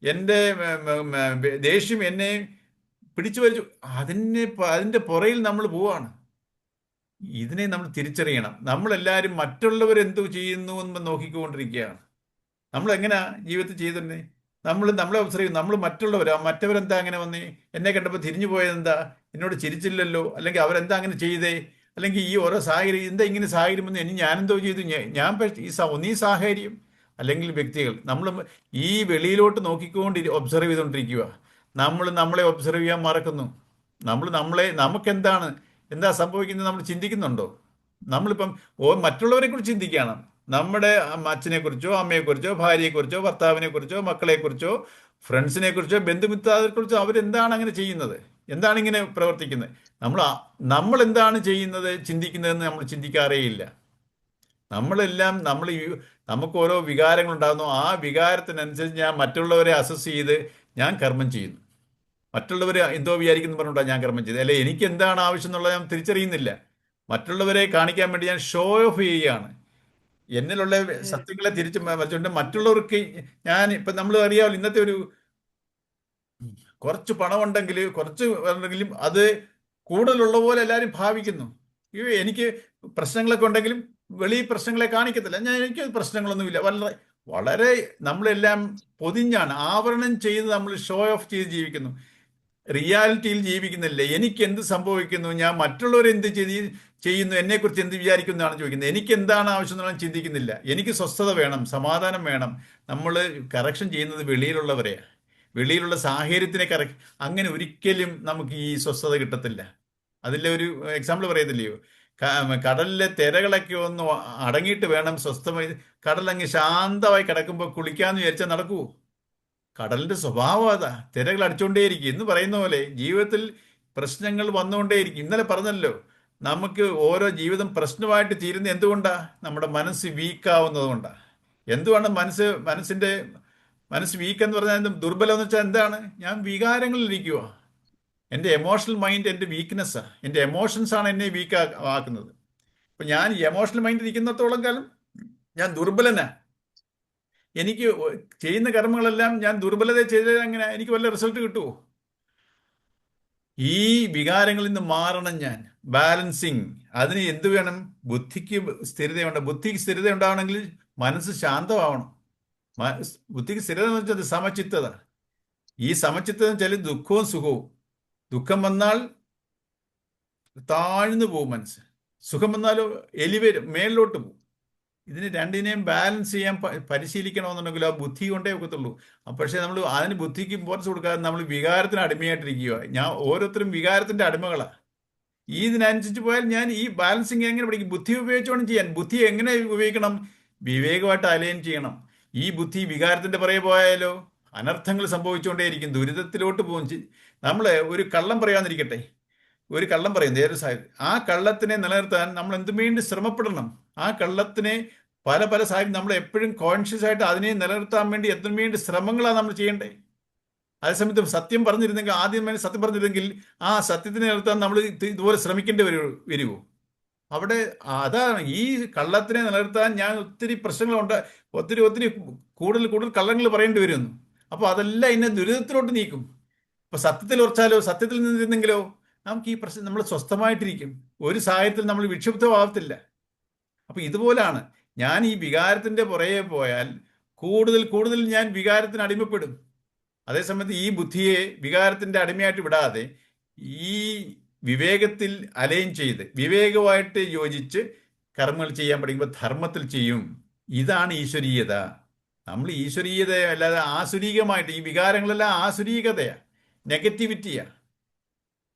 എൻ്റെ ദേഷ്യം എന്നെ പിടിച്ചു വലിച്ചു. അതിൻ്റെ പുറയിൽ നമ്മൾ പോവാണ്. ഇതിനെ നമ്മൾ തിരിച്ചറിയണം. നമ്മളെല്ലാവരും മറ്റുള്ളവരെന്തു ചെയ്യുന്നു എന്ന് നോക്കിക്കൊണ്ടിരിക്കുകയാണ്. നമ്മൾ എങ്ങനെയാ ജീവിതത്തിൽ ചെയ്തിരുന്നേ? നമ്മളെ ഒബ്സർവ് ചെയ്യും. നമ്മൾ മറ്റവരെന്താ അങ്ങനെ വന്നേ? എന്നെ കണ്ടപ്പോൾ തിരിഞ്ഞു പോയതെന്താ? എന്നോട് ചിരിച്ചില്ലല്ലോ, അല്ലെങ്കിൽ അവരെന്താ അങ്ങനെ ചെയ്തേ, അല്ലെങ്കിൽ ഈ ഓരോ സാഹചര്യം എന്താ ഇങ്ങനെ സാഹചര്യം വന്നു, ഇനി ഞാനെന്തോ ചെയ്തു? ഒന്നീ സാഹചര്യം അല്ലെങ്കിൽ വ്യക്തികൾ. നമ്മൾ ഈ വെളിയിലോട്ട് ഒബ്സർവ് ചെയ്തുകൊണ്ടിരിക്കുക. നമ്മളെ ഒബ്സർവ് ചെയ്യാൻ മറക്കുന്നു. എന്താ സംഭവിക്കുന്നത് നമ്മൾ ചിന്തിക്കുന്നുണ്ടോ? നമ്മളിപ്പം മറ്റുള്ളവരെ കുറിച്ച് ചിന്തിക്കണം. നമ്മുടെ അച്ഛനെ കുറിച്ചോ അമ്മയെക്കുറിച്ചോ ഭാര്യയെക്കുറിച്ചോ ഭർത്താവിനെ കുറിച്ചോ മക്കളെക്കുറിച്ചോ ഫ്രണ്ട്സിനെ കുറിച്ചോ ബന്ധുമിത്രാദികളെക്കുറിച്ചോ അവരെന്താണ് അങ്ങനെ ചെയ്യുന്നത്, എന്താണ് ഇങ്ങനെ പ്രവർത്തിക്കുന്നത്, നമ്മൾ എന്താണ് ചെയ്യുന്നത് ചിന്തിക്കുന്നതെന്ന് നമ്മൾ ചിന്തിക്കാറേയില്ല. നമുക്ക് ഓരോ വികാരങ്ങൾ ഉണ്ടാകുന്നു. ആ വികാരത്തിനനുസരിച്ച് ഞാൻ മറ്റുള്ളവരെ അസസ് ചെയ്ത് ഞാൻ കർമ്മം ചെയ്യുന്നു. മറ്റുള്ളവർ എന്തോ വിചാരിക്കുന്നു പറഞ്ഞുകൊണ്ടാണ് ഞാൻ കർമ്മം ചെയ്തത്. അല്ലെ, എനിക്ക് എന്താണ് ആവശ്യം എന്നുള്ളത് ഞാൻ തിരിച്ചറിയുന്നില്ല. മറ്റുള്ളവരെ കാണിക്കാൻ വേണ്ടി ഞാൻ ഷോ ഓഫ് ചെയ്യുകയാണ്. എന്നിലുള്ള സത്യങ്ങളെ തിരിച്ചു വച്ചുകൊണ്ട് മറ്റുള്ളവർക്ക് ഇപ്പം നമ്മൾ അറിയാമല്ലോ, ഇന്നത്തെ ഒരു കുറച്ച് ഉണ്ടെങ്കിലും അത് കൂടുതലുള്ള പോലെ എല്ലാവരും ഭാവിക്കുന്നു. എനിക്ക് പ്രശ്നങ്ങളൊക്കെ ഉണ്ടെങ്കിലും പ്രശ്നങ്ങളെ കാണിക്കത്തില്ല. എനിക്ക് പ്രശ്നങ്ങളൊന്നുമില്ല. വളരെ വളരെ നമ്മളെല്ലാം പൊതിഞ്ഞാണ്, ആവരണം ചെയ്ത് നമ്മൾ ഷോ ഓഫ് ചെയ്ത് ജീവിക്കുന്നു. റിയാലിറ്റിയിൽ ജീവിക്കുന്നില്ല. എനിക്ക് എന്ത് സംഭവിക്കുന്നു, ഞാൻ മറ്റുള്ളവർ എന്ത് ചെയ്യുന്നു, എന്നെക്കുറിച്ച് എന്ത് വിചാരിക്കുന്നതാണ് ചോദിക്കുന്നത്. എനിക്ക് എന്താണ് ആവശ്യം എന്നുള്ളത് ചിന്തിക്കുന്നില്ല. എനിക്ക് സ്വസ്ഥത വേണം, സമാധാനം വേണം. നമ്മൾ കറക്ഷൻ ചെയ്യുന്നത് വെളിയിലുള്ളവരെയാണ്, വെളിയിലുള്ള സാഹചര്യത്തിനെ അങ്ങനെ ഒരിക്കലും നമുക്ക് ഈ സ്വസ്ഥത കിട്ടത്തില്ല. അതിലെ ഒരു എക്സാമ്പിൾ പറയത്തില്ലയോ, കടലിലെ തിരകളൊക്കെ ഒന്ന് അടങ്ങിയിട്ട് വേണം സ്വസ്ഥമായി, കടലങ്ങ് ശാന്തമായി കിടക്കുമ്പോൾ കുളിക്കാന്ന് വിചാരിച്ചാൽ നടക്കുവോ? കടലിന്റെ സ്വഭാവം അതാ, തിരകൾ അടിച്ചുകൊണ്ടേയിരിക്കും. എന്ന് പറയുന്ന പോലെ ജീവിതത്തിൽ പ്രശ്നങ്ങൾ വന്നുകൊണ്ടേയിരിക്കും. ഇന്നലെ പറഞ്ഞല്ലോ, നമുക്ക് ഓരോ ജീവിതം പ്രശ്നമായിട്ട് തീരുന്നത് എന്തുകൊണ്ടാ? നമ്മുടെ മനസ്സ് വീക്കാവുന്നത് കൊണ്ടാ. എന്തുകൊണ്ട് മനസ്സ് വീക്ക് എന്ന് പറഞ്ഞാൽ ദുർബലം എന്ന് വെച്ചാൽ എന്താണ്? ഞാൻ വികാരങ്ങളിൽ ഇരിക്കുക. എൻ്റെ എമോഷണൽ മൈൻഡ് എൻ്റെ വീക്ക്നെസ്സാണ്. എൻ്റെ എമോഷൻസ് ആണ് എന്നെ വീക്ക് ആക്കുന്നത്. അപ്പൊ ഞാൻ ഈ എമോഷണൽ മൈൻഡ് ഇരിക്കുന്നിടത്തോളം കാലം ഞാൻ ദുർബലനാ. എനിക്ക് ചെയ്യുന്ന കർമ്മങ്ങളെല്ലാം ഞാൻ ദുർബലത ചെയ്താൽ അങ്ങനെ എനിക്ക് വല്ല റിസൾട്ട് കിട്ടുമോ? ഈ വികാരങ്ങളിൽ നിന്ന് മാറണം ഞാൻ. ബാലൻസിങ്. അതിന് എന്ത് വേണം? ബുദ്ധിക്ക് സ്ഥിരതയുണ്ട്. ബുദ്ധിക്ക് സ്ഥിരത ഉണ്ടാവണമെങ്കിൽ മനസ്സ് ശാന്തമാവണം. ബുദ്ധിക്ക് സ്ഥിരത എന്ന് വെച്ചാൽ സമചിത്തത. ഈ സമചിത്തത എന്ന് വെച്ചാൽ ദുഃഖവും സുഖവും. ദുഃഖം വന്നാൽ താഴ്ന്നു പോകും മനസ്സ്, സുഖം വന്നാലോ എലിവേറ്റ് മേളിലോട്ട് പോകും. ഇതിന് രണ്ടിനെയും ബാലൻസ് ചെയ്യാൻ പരിശീലിക്കണമെന്നുണ്ടെങ്കിൽ ആ ബുദ്ധി കൊണ്ടേ ഒക്കത്തുള്ളൂ. പക്ഷേ നമ്മൾ അതിന് ബുദ്ധിക്ക് ഇമ്പോർട്ടൻസ് കൊടുക്കാതെ നമ്മൾ വികാരത്തിന് അടിമയായിട്ടിരിക്കുക. ഓരോരുത്തരും വികാരത്തിന്റെ അടിമകളാണ്. ഇതിനനുസരിച്ച് പോയാൽ ഞാൻ ഈ ബാലൻസിങ് എങ്ങനെ പഠിക്കും? ബുദ്ധി ഉപയോഗിച്ചോണം ചെയ്യാൻ. ബുദ്ധി എങ്ങനെ ഉപയോഗിക്കണം? വിവേകമായിട്ട് അലൈൻ ചെയ്യണം. ഈ ബുദ്ധി വികാരത്തിന്റെ പുറകെ പോയാലോ അനർത്ഥങ്ങൾ സംഭവിച്ചുകൊണ്ടേയിരിക്കും, ദുരിതത്തിലോട്ട് പോകും. നമ്മൾ ഒരു കള്ളം പറയാന്നിരിക്കട്ടെ, ഒരു കള്ളം പറയും നേരെ സാഹിബ്, ആ കള്ളത്തിനെ നിലനിർത്താൻ നമ്മൾ എന്തും വേണ്ടി ശ്രമപ്പെടണം. ആ കള്ളത്തിനെ പല പല സാഹിബ് നമ്മൾ എപ്പോഴും കോൺഷ്യസ് ആയിട്ട് അതിനെ നിലനിർത്താൻ വേണ്ടി എന്തിനു വേണ്ടി ശ്രമങ്ങളാണ് നമ്മൾ ചെയ്യേണ്ടത്. അതേസമയത്ത് സത്യം പറഞ്ഞിരുന്നെങ്കിൽ, ആദ്യം സത്യം പറഞ്ഞിരുന്നെങ്കിൽ ആ സത്യത്തിനെ നിലനിർത്താൻ നമ്മൾ ഇതുപോലെ ശ്രമിക്കേണ്ടി വരുമോ? അവിടെ അതാണ്, ഈ കള്ളത്തിനെ നിലനിർത്താൻ ഞാൻ ഒത്തിരി പ്രശ്നങ്ങളുണ്ട്, ഒത്തിരി ഒത്തിരി കൂടുതൽ കൂടുതൽ കള്ളങ്ങൾ പറയേണ്ടി വരുന്നു. അപ്പോൾ അതെല്ലാം എന്നെ ദുരിതത്തിലോട്ട് നീക്കും. അപ്പൊ സത്യത്തിൽ ഉറച്ചാലോ, സത്യത്തിൽ നിന്നിരുന്നെങ്കിലോ നമുക്ക് ഈ പ്രശ്നം നമ്മൾ സ്വസ്ഥമായിട്ടിരിക്കും. ഒരു സാഹചര്യത്തിൽ നമ്മൾ വിക്ഷുബ്ധമാവത്തില്ല. അപ്പൊ ഇതുപോലാണ്, ഞാൻ ഈ വികാരത്തിന്റെ പുറകെ പോയാൽ കൂടുതൽ കൂടുതൽ ഞാൻ വികാരത്തിന് അടിമപ്പെടും. അതേസമയത്ത് ഈ ബുദ്ധിയെ വികാരത്തിന്റെ അടിമയായിട്ട് വിടാതെ ഈ വിവേകത്തിൽ അലൈൻ ചെയ്ത് വിവേകമായിട്ട് യോജിച്ച് കർമ്മങ്ങൾ ചെയ്യാൻ പഠിക്കുമ്പോൾ ധർമ്മത്തിൽ ചെയ്യും. ഇതാണ് ഈശ്വരീയത. നമ്മൾ ഈശ്വരീയത അല്ലാതെ ആസുരീകമായിട്ട്, ഈ വികാരങ്ങളെല്ലാം ആസുരീകതയാണ്, നെഗറ്റിവിറ്റിയാണ്.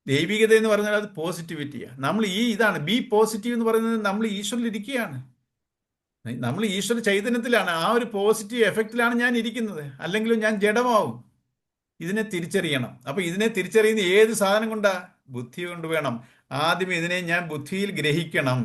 ദൈവികത എന്ന് പറഞ്ഞാൽ അത് പോസിറ്റിവിറ്റിയാണ്. നമ്മൾ ഇതാണ് ബി പോസിറ്റീവ് എന്ന് പറയുന്നത്. നമ്മൾ ഈശ്വരനിൽ ഇരിക്കുകയാണ്, നമ്മൾ ഈശ്വര ചൈതന്യത്തിലാണ്. ആ ഒരു പോസിറ്റീവ് എഫക്റ്റിലാണ് ഞാൻ ഇരിക്കുന്നത്. അല്ലെങ്കിലും ഞാൻ ജഡമാവും. ഇതിനെ തിരിച്ചറിയണം. അപ്പൊ ഇതിനെ തിരിച്ചറിയുന്ന ഏത് സാധനം കൊണ്ടാ? ബുദ്ധി കൊണ്ട് വേണം. ആദ്യം ഇതിനെ ഞാൻ ബുദ്ധിയിൽ ഗ്രഹിക്കണം.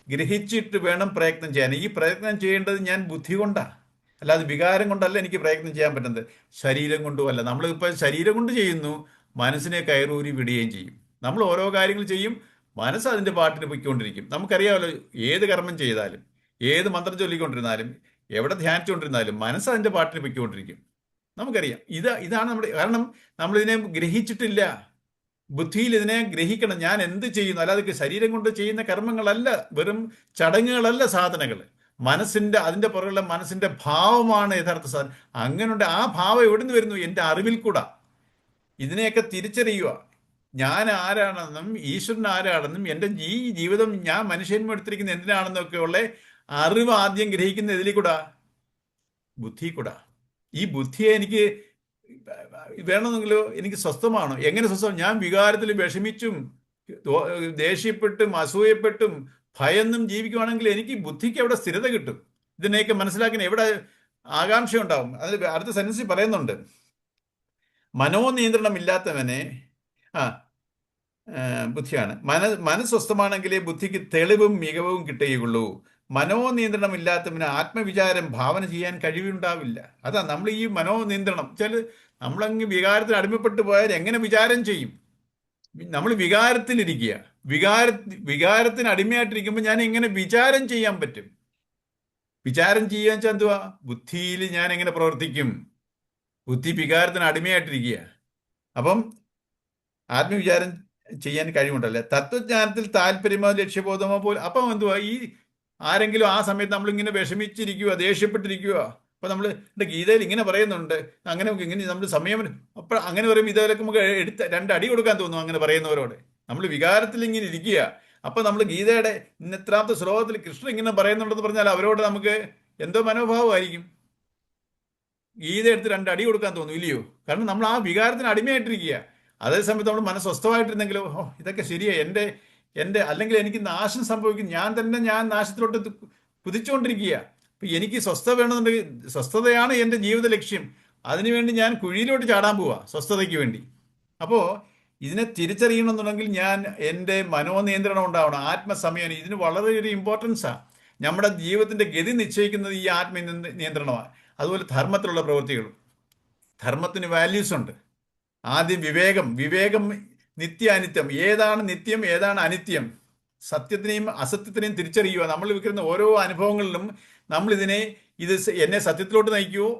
ഗ്രഹിച്ചിട്ട് വേണം പ്രയത്നം ചെയ്യാൻ. ഈ പ്രയത്നം ചെയ്യേണ്ടത് ഞാൻ ബുദ്ധി കൊണ്ടാണ്, അല്ലാതെ വികാരം കൊണ്ടല്ല എനിക്ക് പ്രയത്നം ചെയ്യാൻ പറ്റുന്നത്. ശരീരം കൊണ്ടുമല്ല. നമ്മളിപ്പോൾ ശരീരം കൊണ്ട് ചെയ്യുന്നു, മനസ്സിനെ കയറൂരി വിടുകയും ചെയ്യും. നമ്മൾ ഓരോ കാര്യങ്ങൾ ചെയ്യും, മനസ്സ് അതിൻ്റെ പാട്ടിന് പൊയ്ക്കൊണ്ടിരിക്കും. നമുക്കറിയാമല്ലോ, ഏത് കർമ്മം ചെയ്താലും, ഏത് മന്ത്രം ചൊല്ലിക്കൊണ്ടിരുന്നാലും, എവിടെ ധ്യാനിച്ചുകൊണ്ടിരുന്നാലും മനസ്സ് അതിൻ്റെ പാട്ടിന് പൊയ്ക്കൊണ്ടിരിക്കും. നമുക്കറിയാം. ഇതാണ് നമ്മുടെ കാരണം. നമ്മളിതിനെ ഗ്രഹിച്ചിട്ടില്ല. ബുദ്ധിയിൽ ഇതിനെ ഗ്രഹിക്കണം. ഞാൻ എന്ത് ചെയ്യുന്നു, അല്ലാതെ ശരീരം കൊണ്ട് ചെയ്യുന്ന കർമ്മങ്ങളല്ല, വെറും ചടങ്ങുകളല്ല സാധനങ്ങൾ. അതിൻ്റെ പുറകുള്ള മനസ്സിന്റെ ഭാവമാണ് യഥാർത്ഥ സാധനം. അങ്ങനെയുണ്ട്. ആ ഭാവം എവിടുന്ന് വരുന്നു? എൻ്റെ അറിവിൽ കൂടെ. ഇതിനെയൊക്കെ തിരിച്ചറിയുക. ഞാൻ ആരാണെന്നും ഈശ്വരൻ ആരാണെന്നും എൻ്റെ ഈ ജീവിതം ഞാൻ മനുഷ്യന്മ എടുത്തിരിക്കുന്ന എന്തിനാണെന്നൊക്കെ ഉള്ള അറിവ് ആദ്യം ഗ്രഹിക്കുന്ന ഇതിൽ കൂടാ, ബുദ്ധി കൂടാ. ഈ ബുദ്ധിയെ എനിക്ക് വേണമെന്നെങ്കിലോ എനിക്ക് സ്വസ്ഥമാണോ? എങ്ങനെ സ്വസ്ഥം? ഞാൻ വികാരത്തിൽ വിഷമിച്ചും ദേഷ്യപ്പെട്ടും അസൂയപ്പെട്ടും ഭയന്നും ജീവിക്കുവാണെങ്കിൽ എനിക്ക് ബുദ്ധിക്ക് എവിടെ സ്ഥിരത കിട്ടും? ഇതിനെയൊക്കെ മനസ്സിലാക്കാൻ എവിടെ ആകാംക്ഷ ഉണ്ടാവും? അത് അടുത്ത സെൻറ്റൻസിൽ പറയുന്നുണ്ട്, മനോനിയന്ത്രണം ഇല്ലാത്തവനെ ബുദ്ധിയാണ്. മനസ്വസ്ഥമാണെങ്കിലേ ബുദ്ധിക്ക് തെളിവും മികവും കിട്ടുകയുള്ളൂ. മനോനിയന്ത്രണം ഇല്ലാത്തവന് ആത്മവിചാരം ഭാവന ചെയ്യാൻ കഴിവുണ്ടാവില്ല. അതാ നമ്മൾ ഈ മനോനിയന്ത്രണം വെച്ചാൽ, നമ്മളങ്ങ് വികാരത്തിന് അടിമപ്പെട്ടു പോയാൽ എങ്ങനെ വിചാരം ചെയ്യും? നമ്മൾ വികാരത്തിലിരിക്കുക. വികാരത്തിന് അടിമയായിട്ടിരിക്കുമ്പോൾ ഞാൻ എങ്ങനെ വിചാരം ചെയ്യാൻ പറ്റും? വിചാരം ചെയ്യാൻ വെച്ചാൽ എന്തുവാ? ബുദ്ധിയിൽ ഞാൻ എങ്ങനെ പ്രവർത്തിക്കും? ബുദ്ധി വികാരത്തിന് അടിമയായിട്ടിരിക്കുക. അപ്പം ആത്മവിചാരം ചെയ്യാൻ കഴിവുണ്ടല്ലേ? തത്വജ്ഞാനത്തിൽ താല്പര്യമോ ലക്ഷ്യബോധമോ പോലും. അപ്പം എന്തുവാ? ഈ ആരെങ്കിലും ആ സമയത്ത് നമ്മളിങ്ങനെ വിഷമിച്ചിരിക്കുക, ദേഷ്യപ്പെട്ടിരിക്കുക. അപ്പൊ നമ്മൾ ഗീതയിൽ ഇങ്ങനെ പറയുന്നുണ്ട്, അങ്ങനെ ഇങ്ങനെ നമ്മൾ സമയം, അപ്പോൾ അങ്ങനെ പറയുമ്പോൾ ഇതേലൊക്കെ നമുക്ക് രണ്ട് അടി കൊടുക്കാൻ തോന്നും അങ്ങനെ പറയുന്നവരോട്. നമ്മൾ വികാരത്തിൽ ഇങ്ങനെ ഇരിക്കുക. അപ്പൊ നമ്മൾ ഗീതയുടെ ഇന്നത്രാമത്തെ ശ്ലോകത്തിൽ കൃഷ്ണൻ ഇങ്ങനെ പറയുന്നുണ്ടെന്ന് പറഞ്ഞാൽ അവരോട് നമുക്ക് എന്തോ മനോഭാവമായിരിക്കും. ഗീത എടുത്ത് രണ്ട് അടി കൊടുക്കാൻ തോന്നും, ഇല്ലയോ? കാരണം നമ്മൾ ആ വികാരത്തിന് അടിമയായിട്ടിരിക്കുക. അതേസമയത്ത് നമ്മൾ മനസ്സ് സ്വസ്ഥമായിട്ടിരുന്നെങ്കിലോ, ഇതൊക്കെ ശരിയാ, അല്ലെങ്കിൽ എനിക്ക് നാശം സംഭവിക്കും, ഞാൻ നാശത്തിലോട്ട് കുതിച്ചുകൊണ്ടിരിക്കുക. അപ്പം എനിക്ക് സ്വസ്ഥത വേണമെന്നുണ്ടെങ്കിൽ, സ്വസ്ഥതയാണ് എൻ്റെ ജീവിത ലക്ഷ്യം, അതിനുവേണ്ടി ഞാൻ കുഴിയിലോട്ട് ചാടാൻ പോവാ സ്വസ്ഥതയ്ക്ക് വേണ്ടി. അപ്പോൾ ഇതിനെ തിരിച്ചറിയണമെന്നുണ്ടെങ്കിൽ ഞാൻ എൻ്റെ മനോനിയന്ത്രണം ഉണ്ടാവണം, ആത്മസംയമനം. ഇതിന് വളരെയൊരു ഇമ്പോർട്ടൻസാണ്. നമ്മുടെ ജീവിതത്തിൻ്റെ ഗതി നിശ്ചയിക്കുന്നത് ഈ നിയന്ത്രണമാണ്. അതുപോലെ ധർമ്മത്തിലുള്ള പ്രവൃത്തികളും. ധർമ്മത്തിന് വാല്യൂസ് ഉണ്ട്. ആദ്യം വിവേകം. വിവേകം നിത്യാനിത്യം, ഏതാണ് നിത്യം ഏതാണ് അനിത്യം, സത്യത്തിനെയും അസത്യത്തിനെയും തിരിച്ചറിയുക. നമ്മൾ വിൽക്കുന്ന ഓരോ അനുഭവങ്ങളിലും ഇത് എന്നെ സത്യത്തിലോട്ട് നയിക്കുവോ,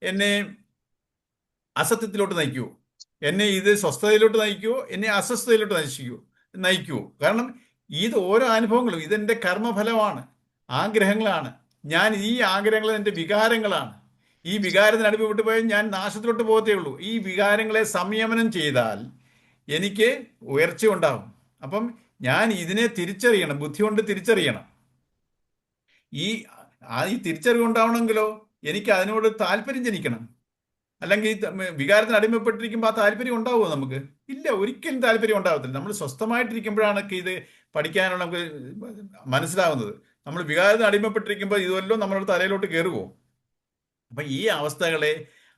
എന്നെ അസത്യത്തിലോട്ട് നയിക്കുവോ, എന്നെ ഇത് സ്വസ്ഥതയിലോട്ട് നയിക്കുവോ, എന്നെ അസ്വസ്ഥതയിലോട്ട് നയിക്കുവോ. കാരണം ഇത് ഓരോ അനുഭവങ്ങളും ഇതെൻ്റെ കർമ്മഫലമാണ്, ആഗ്രഹങ്ങളാണ്. ഈ ആഗ്രഹങ്ങൾ എൻ്റെ വികാരങ്ങളാണ്. ഈ വികാരത്തിന് അടിമപ്പെട്ടു പോയാൽ ഞാൻ നാശത്തിലോട്ട് പോകത്തേ ഉള്ളൂ. ഈ വികാരങ്ങളെ സംയമനം ചെയ്താൽ എനിക്ക് ഉയർച്ച ഉണ്ടാകും. അപ്പം ഞാൻ ഇതിനെ തിരിച്ചറിയണം, ബുദ്ധി കൊണ്ട് തിരിച്ചറിയണം. ഈ തിരിച്ചറിവുണ്ടാവണമെങ്കിലോ എനിക്ക് അതിനോട് താല്പര്യം ജനിക്കണം. അല്ലെങ്കിൽ വികാരത്തിന് അടിമപ്പെട്ടിരിക്കുമ്പോൾ ആ താല്പര്യം ഉണ്ടാവുമോ നമുക്ക്? ഇല്ല, ഒരിക്കലും താല്പര്യം ഉണ്ടാകത്തില്ല. നമ്മൾ സ്വസ്ഥമായിട്ടിരിക്കുമ്പോഴാണ് ഇത് പഠിക്കാനുള്ള നമുക്ക് മനസ്സിലാവുന്നത്. നമ്മൾ വികാരത്തിന് അടിമപ്പെട്ടിരിക്കുമ്പോൾ ഇതെല്ലാം നമ്മളുടെ തലയിലോട്ട് കയറുമോ? അപ്പം ഈ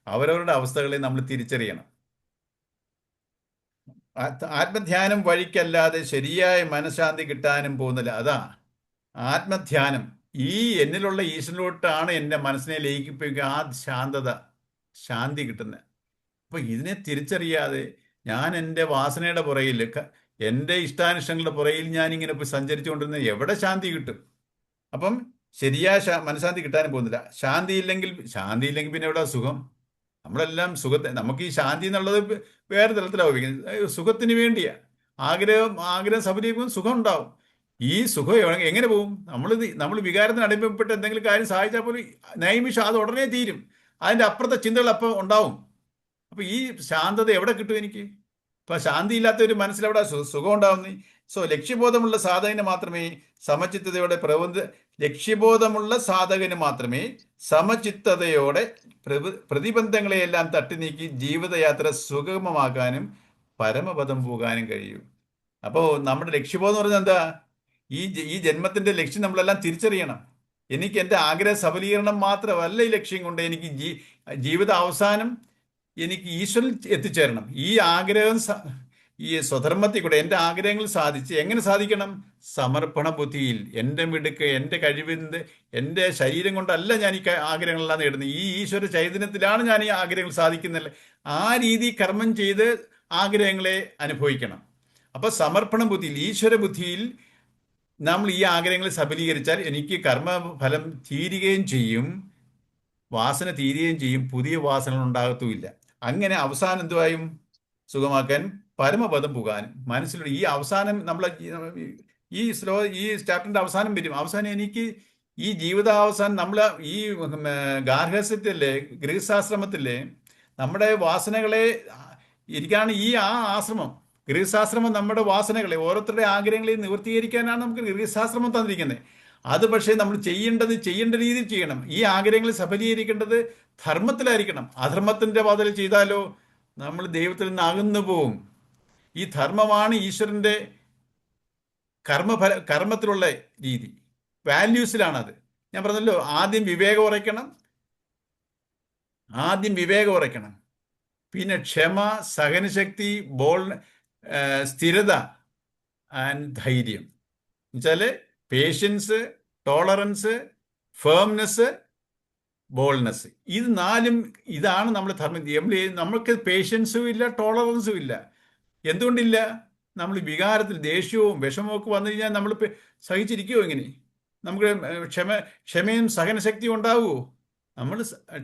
അവരവരുടെ അവസ്ഥകളെ നമ്മൾ തിരിച്ചറിയണം. ആത്മധ്യാനം വഴിക്കല്ലാതെ ശരിയായ മനഃശാന്തി കിട്ടാനും പോകുന്നില്ല. അതാ ആത്മധ്യാനം. എന്നിലുള്ള ഈശ്വരനിലോട്ടാണ് എൻ്റെ മനസ്സിനെ ലയിപ്പിക്കുക ആ ശാന്തി കിട്ടുന്നത്. അപ്പോൾ ഇതിനെ തിരിച്ചറിയാതെ ഞാൻ എൻ്റെ വാസനയുടെ പുറയിൽ, എൻ്റെ ഇഷ്ടാനിഷ്ടങ്ങളുടെ പുറയിൽ ഞാനിങ്ങനെ പോയി സഞ്ചരിച്ചുകൊണ്ടിരുന്ന എവിടെ ശാന്തി കിട്ടും? അപ്പം ശരിയായ മനഃശാന്തി കിട്ടാനും പോകുന്നില്ല. ശാന്തിയില്ലെങ്കിൽ പിന്നെ എവിടെ സുഖം? നമ്മളെല്ലാം നമുക്ക് ഈ ശാന്തി എന്നുള്ളത് വേറെ തരത്തിലാണ് ഉപയോഗിക്കുന്നത്. സുഖത്തിന് വേണ്ടിയാ. ആഗ്രഹം സഫലീകരിക്കുമ്പോൾ സുഖം ഉണ്ടാവും. ഈ സുഖം എങ്ങനെ പോകും? നമ്മൾ വികാരത്തിന് അടിമപ്പെട്ട് എന്തെങ്കിലും കാര്യം സാധിച്ചാൽ പോലും നൈമിഷം അത് ഉടനെ തീരും. അതിൻ്റെ അപ്പുറത്തെ ചിന്തകൾ അപ്പോൾ ഉണ്ടാവും. അപ്പോൾ ഈ ശാന്തത എവിടെ കിട്ടും എനിക്ക്? ഇപ്പം ശാന്തി ഇല്ലാത്ത ഒരു മനസ്സിലെവിടെ സുഖം ഉണ്ടാവുന്നേ? ലക്ഷ്യബോധമുള്ള സാധകന് മാത്രമേ സമചിത്തതയോടെ പ്രതിബന്ധങ്ങളെയെല്ലാം തട്ടി നീക്കി ജീവിതയാത്ര സുഗമമാക്കാനും പരമപദം പോകാനും കഴിയൂ. അപ്പോൾ നമ്മുടെ ലക്ഷ്യബോധം എന്ന് പറഞ്ഞാൽ എന്താ? ഈ ജന്മത്തിന്റെ ലക്ഷ്യം നമ്മളെല്ലാം തിരിച്ചറിയണം. എനിക്ക് എൻ്റെ ആഗ്രഹ സഫലീകരണം മാത്രമല്ല ഈ ലക്ഷ്യം കൊണ്ട് എനിക്ക് ജീവിത അവസാനം എനിക്ക് ഈശ്വരൻ എത്തിച്ചേരണം. ഈ സ്വധർമ്മത്തിൽ കൂടെ എൻ്റെ ആഗ്രഹങ്ങൾ എങ്ങനെ സാധിക്കണം? സമർപ്പണ ബുദ്ധിയിൽ. എൻ്റെ മിടുക്ക്, എൻ്റെ കഴിവിൻ്റെ, എൻ്റെ ശരീരം കൊണ്ടല്ല ഞാൻ ഈ ആഗ്രഹങ്ങളെല്ലാം നേടുന്നത്. ഈ ഈശ്വര ചൈതന്യത്തിലാണ് ഞാൻ ഈ ആഗ്രഹങ്ങൾ സാധിക്കുന്നത്. ആ രീതി കർമ്മം ചെയ്ത് ആഗ്രഹങ്ങളെ അനുഭവിക്കണം. അപ്പോൾ സമർപ്പണ ബുദ്ധിയിൽ, ഈശ്വര ബുദ്ധിയിൽ നമ്മൾ ഈ ആഗ്രഹങ്ങൾ സഫലീകരിച്ചാൽ എനിക്ക് കർമ്മഫലം തീരുകയും ചെയ്യും, വാസന തീരുകയും ചെയ്യും, പുതിയ വാസനകൾ ഉണ്ടാകത്തുമില്ല. അങ്ങനെ അവസാനം എന്തുവായും സുഖമാക്കാൻ പരമപദം പുകാനും. മനസ്സിലൂടെ ഈ അവസാനം ഈ ചാപ്റ്ററിന്റെ അവസാനം വരും. അവസാനം എനിക്ക് ഈ ജീവിതാവസാനം ഈ ഗാർഹസ്ഥ്യത്തിലെ ഗൃഹസ്ഥാശ്രമത്തിലെ നമ്മുടെ വാസനകളെ ഇരിക്കാണ് ആശ്രമം. ഗൃഹസ്ഥാശ്രമം നമ്മുടെ വാസനകളെ, ഓരോരുത്തരുടെ ആഗ്രഹങ്ങളെയും നിവൃത്തീകരിക്കാനാണ് നമുക്ക് ഗൃഹസ്ഥാശ്രമം തന്നിരിക്കുന്നത്. അത് പക്ഷേ നമ്മൾ ചെയ്യേണ്ട രീതിയിൽ ചെയ്യണം. ഈ ആഗ്രഹങ്ങൾ സഫലീകരിക്കേണ്ടത് ധർമ്മത്തിലായിരിക്കണം. അധർമ്മത്തിന്റെ പാതയിൽ ചെയ്താലോ നമ്മൾ ദൈവത്തിൽ നിന്ന് അകന്നു പോവും. ഈ ധർമ്മമാണ് ഈശ്വരന്റെ കർമ്മത്തിലുള്ള രീതി, വാല്യൂസിലാണത്. ഞാൻ പറഞ്ഞല്ലോ, ആദ്യം വിവേകം ഉറയ്ക്കണം, പിന്നെ ക്ഷമ, സഹനശക്തി, സ്ഥിരത ആൻഡ് ധൈര്യം. എന്നുവെച്ചാൽ പേഷ്യൻസ്, ടോളറൻസ്, ഫേംനെസ്, ബോൾനെസ്. ഇതാണ് നമ്മൾ ധർമ്മം. നമ്മൾക്ക് പേഷ്യൻസും ഇല്ല, ടോളറൻസും ഇല്ല. എന്തുകൊണ്ടില്ല? നമ്മൾ വികാരത്തിൽ ദേഷ്യവും വിഷമവും ഒക്കെ വന്നു കഴിഞ്ഞാൽ നമ്മൾ സഹിച്ചിരിക്കുമോ? ഇങ്ങനെ നമുക്ക് ക്ഷമയും സഹനശക്തിയും ഉണ്ടാവുമോ? നമ്മൾ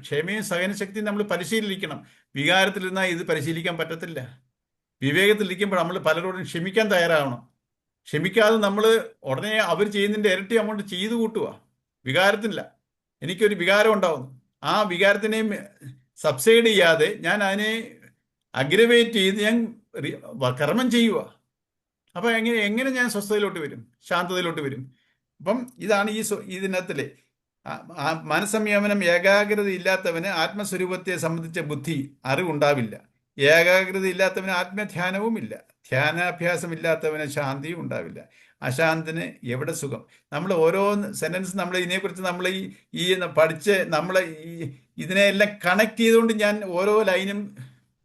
ക്ഷമയും സഹനശക്തിയും നമ്മൾ പരിശീലിക്കണം. വികാരത്തിലിരുന്നാൽ ഇത് പരിശീലിക്കാൻ പറ്റത്തില്ല. വിവേകത്തിലിരിക്കുമ്പോൾ നമ്മൾ പലരോടും ക്ഷമിക്കാൻ തയ്യാറാവണം. ക്ഷമിക്കാതെ നമ്മൾ ഉടനെ അവർ ചെയ്യുന്നതിൻ്റെ ഇരട്ടി അമൗണ്ട് ചെയ്തു കൂട്ടുക. വികാരത്തിനില്ല. എനിക്കൊരു വികാരം ഉണ്ടാവുന്നു, ആ വികാരത്തിനെയും സബ്സൈഡ് ചെയ്യാതെ ഞാൻ അതിനെ അഗ്രവേറ്റ് ചെയ്ത് ഞാൻ കർമ്മം ചെയ്യുക. അപ്പം എങ്ങനെ ഞാൻ സ്വസ്ഥതയിലോട്ട് വരും, ശാന്തതയിലോട്ട് വരും? അപ്പം ഇതാണ് ഇതിനകത്തിലെ മനസ്സംയമനം. ഏകാഗ്രത ഇല്ലാത്തവന് ആത്മസ്വരൂപത്തെ സംബന്ധിച്ച അറിവുണ്ടാവില്ല. ഏകാഗ്രത ഇല്ലാത്തവന് ആത്മധ്യാനവും ഇല്ല. ധ്യാനാഭ്യാസം ഇല്ലാത്തവന് ശാന്തിയും ഉണ്ടാവില്ല. അശാന്തന് എവിടെ സുഖം? നമ്മൾ ഓരോ സെന്റൻസ് നമ്മൾ ഇതിനെക്കുറിച്ച് നമ്മൾ ഈ പഠിച്ച് നമ്മൾ ഈ ഇതിനെയെല്ലാം കണക്ട് ചെയ്തുകൊണ്ട് ഞാൻ ഓരോ ലൈനും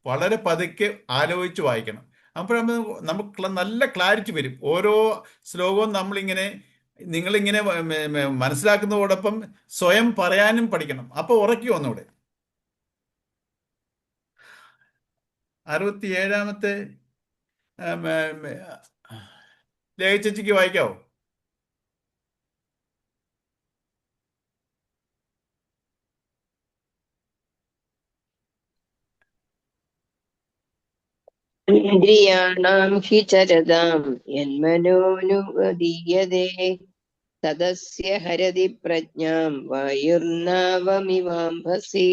വളരെ പതുക്കെ ആലോചിച്ച് വായിക്കണം. അപ്പോഴാണ് നമുക്ക് നല്ല ക്ലാരിറ്റി വരും. ഓരോ ശ്ലോകവും നമ്മളിങ്ങനെ നിങ്ങളിങ്ങനെ മനസ്സിലാക്കുന്നതോടൊപ്പം സ്വയം പറയാനും പഠിക്കണം. അപ്പോൾ ഉറക്കി ഒന്നുകൂടെ. 67-ാമത്തെ ലേഖ ചേച്ചിക്ക് വായിക്കാവോ? ഇന്ദ്രിയാണാം ഹി ചരതാം യന്മനോനുവദീയതേ തദസ്യ ഹരതി പ്രജ്ഞാം വായുർനാവമിവാംഭസി.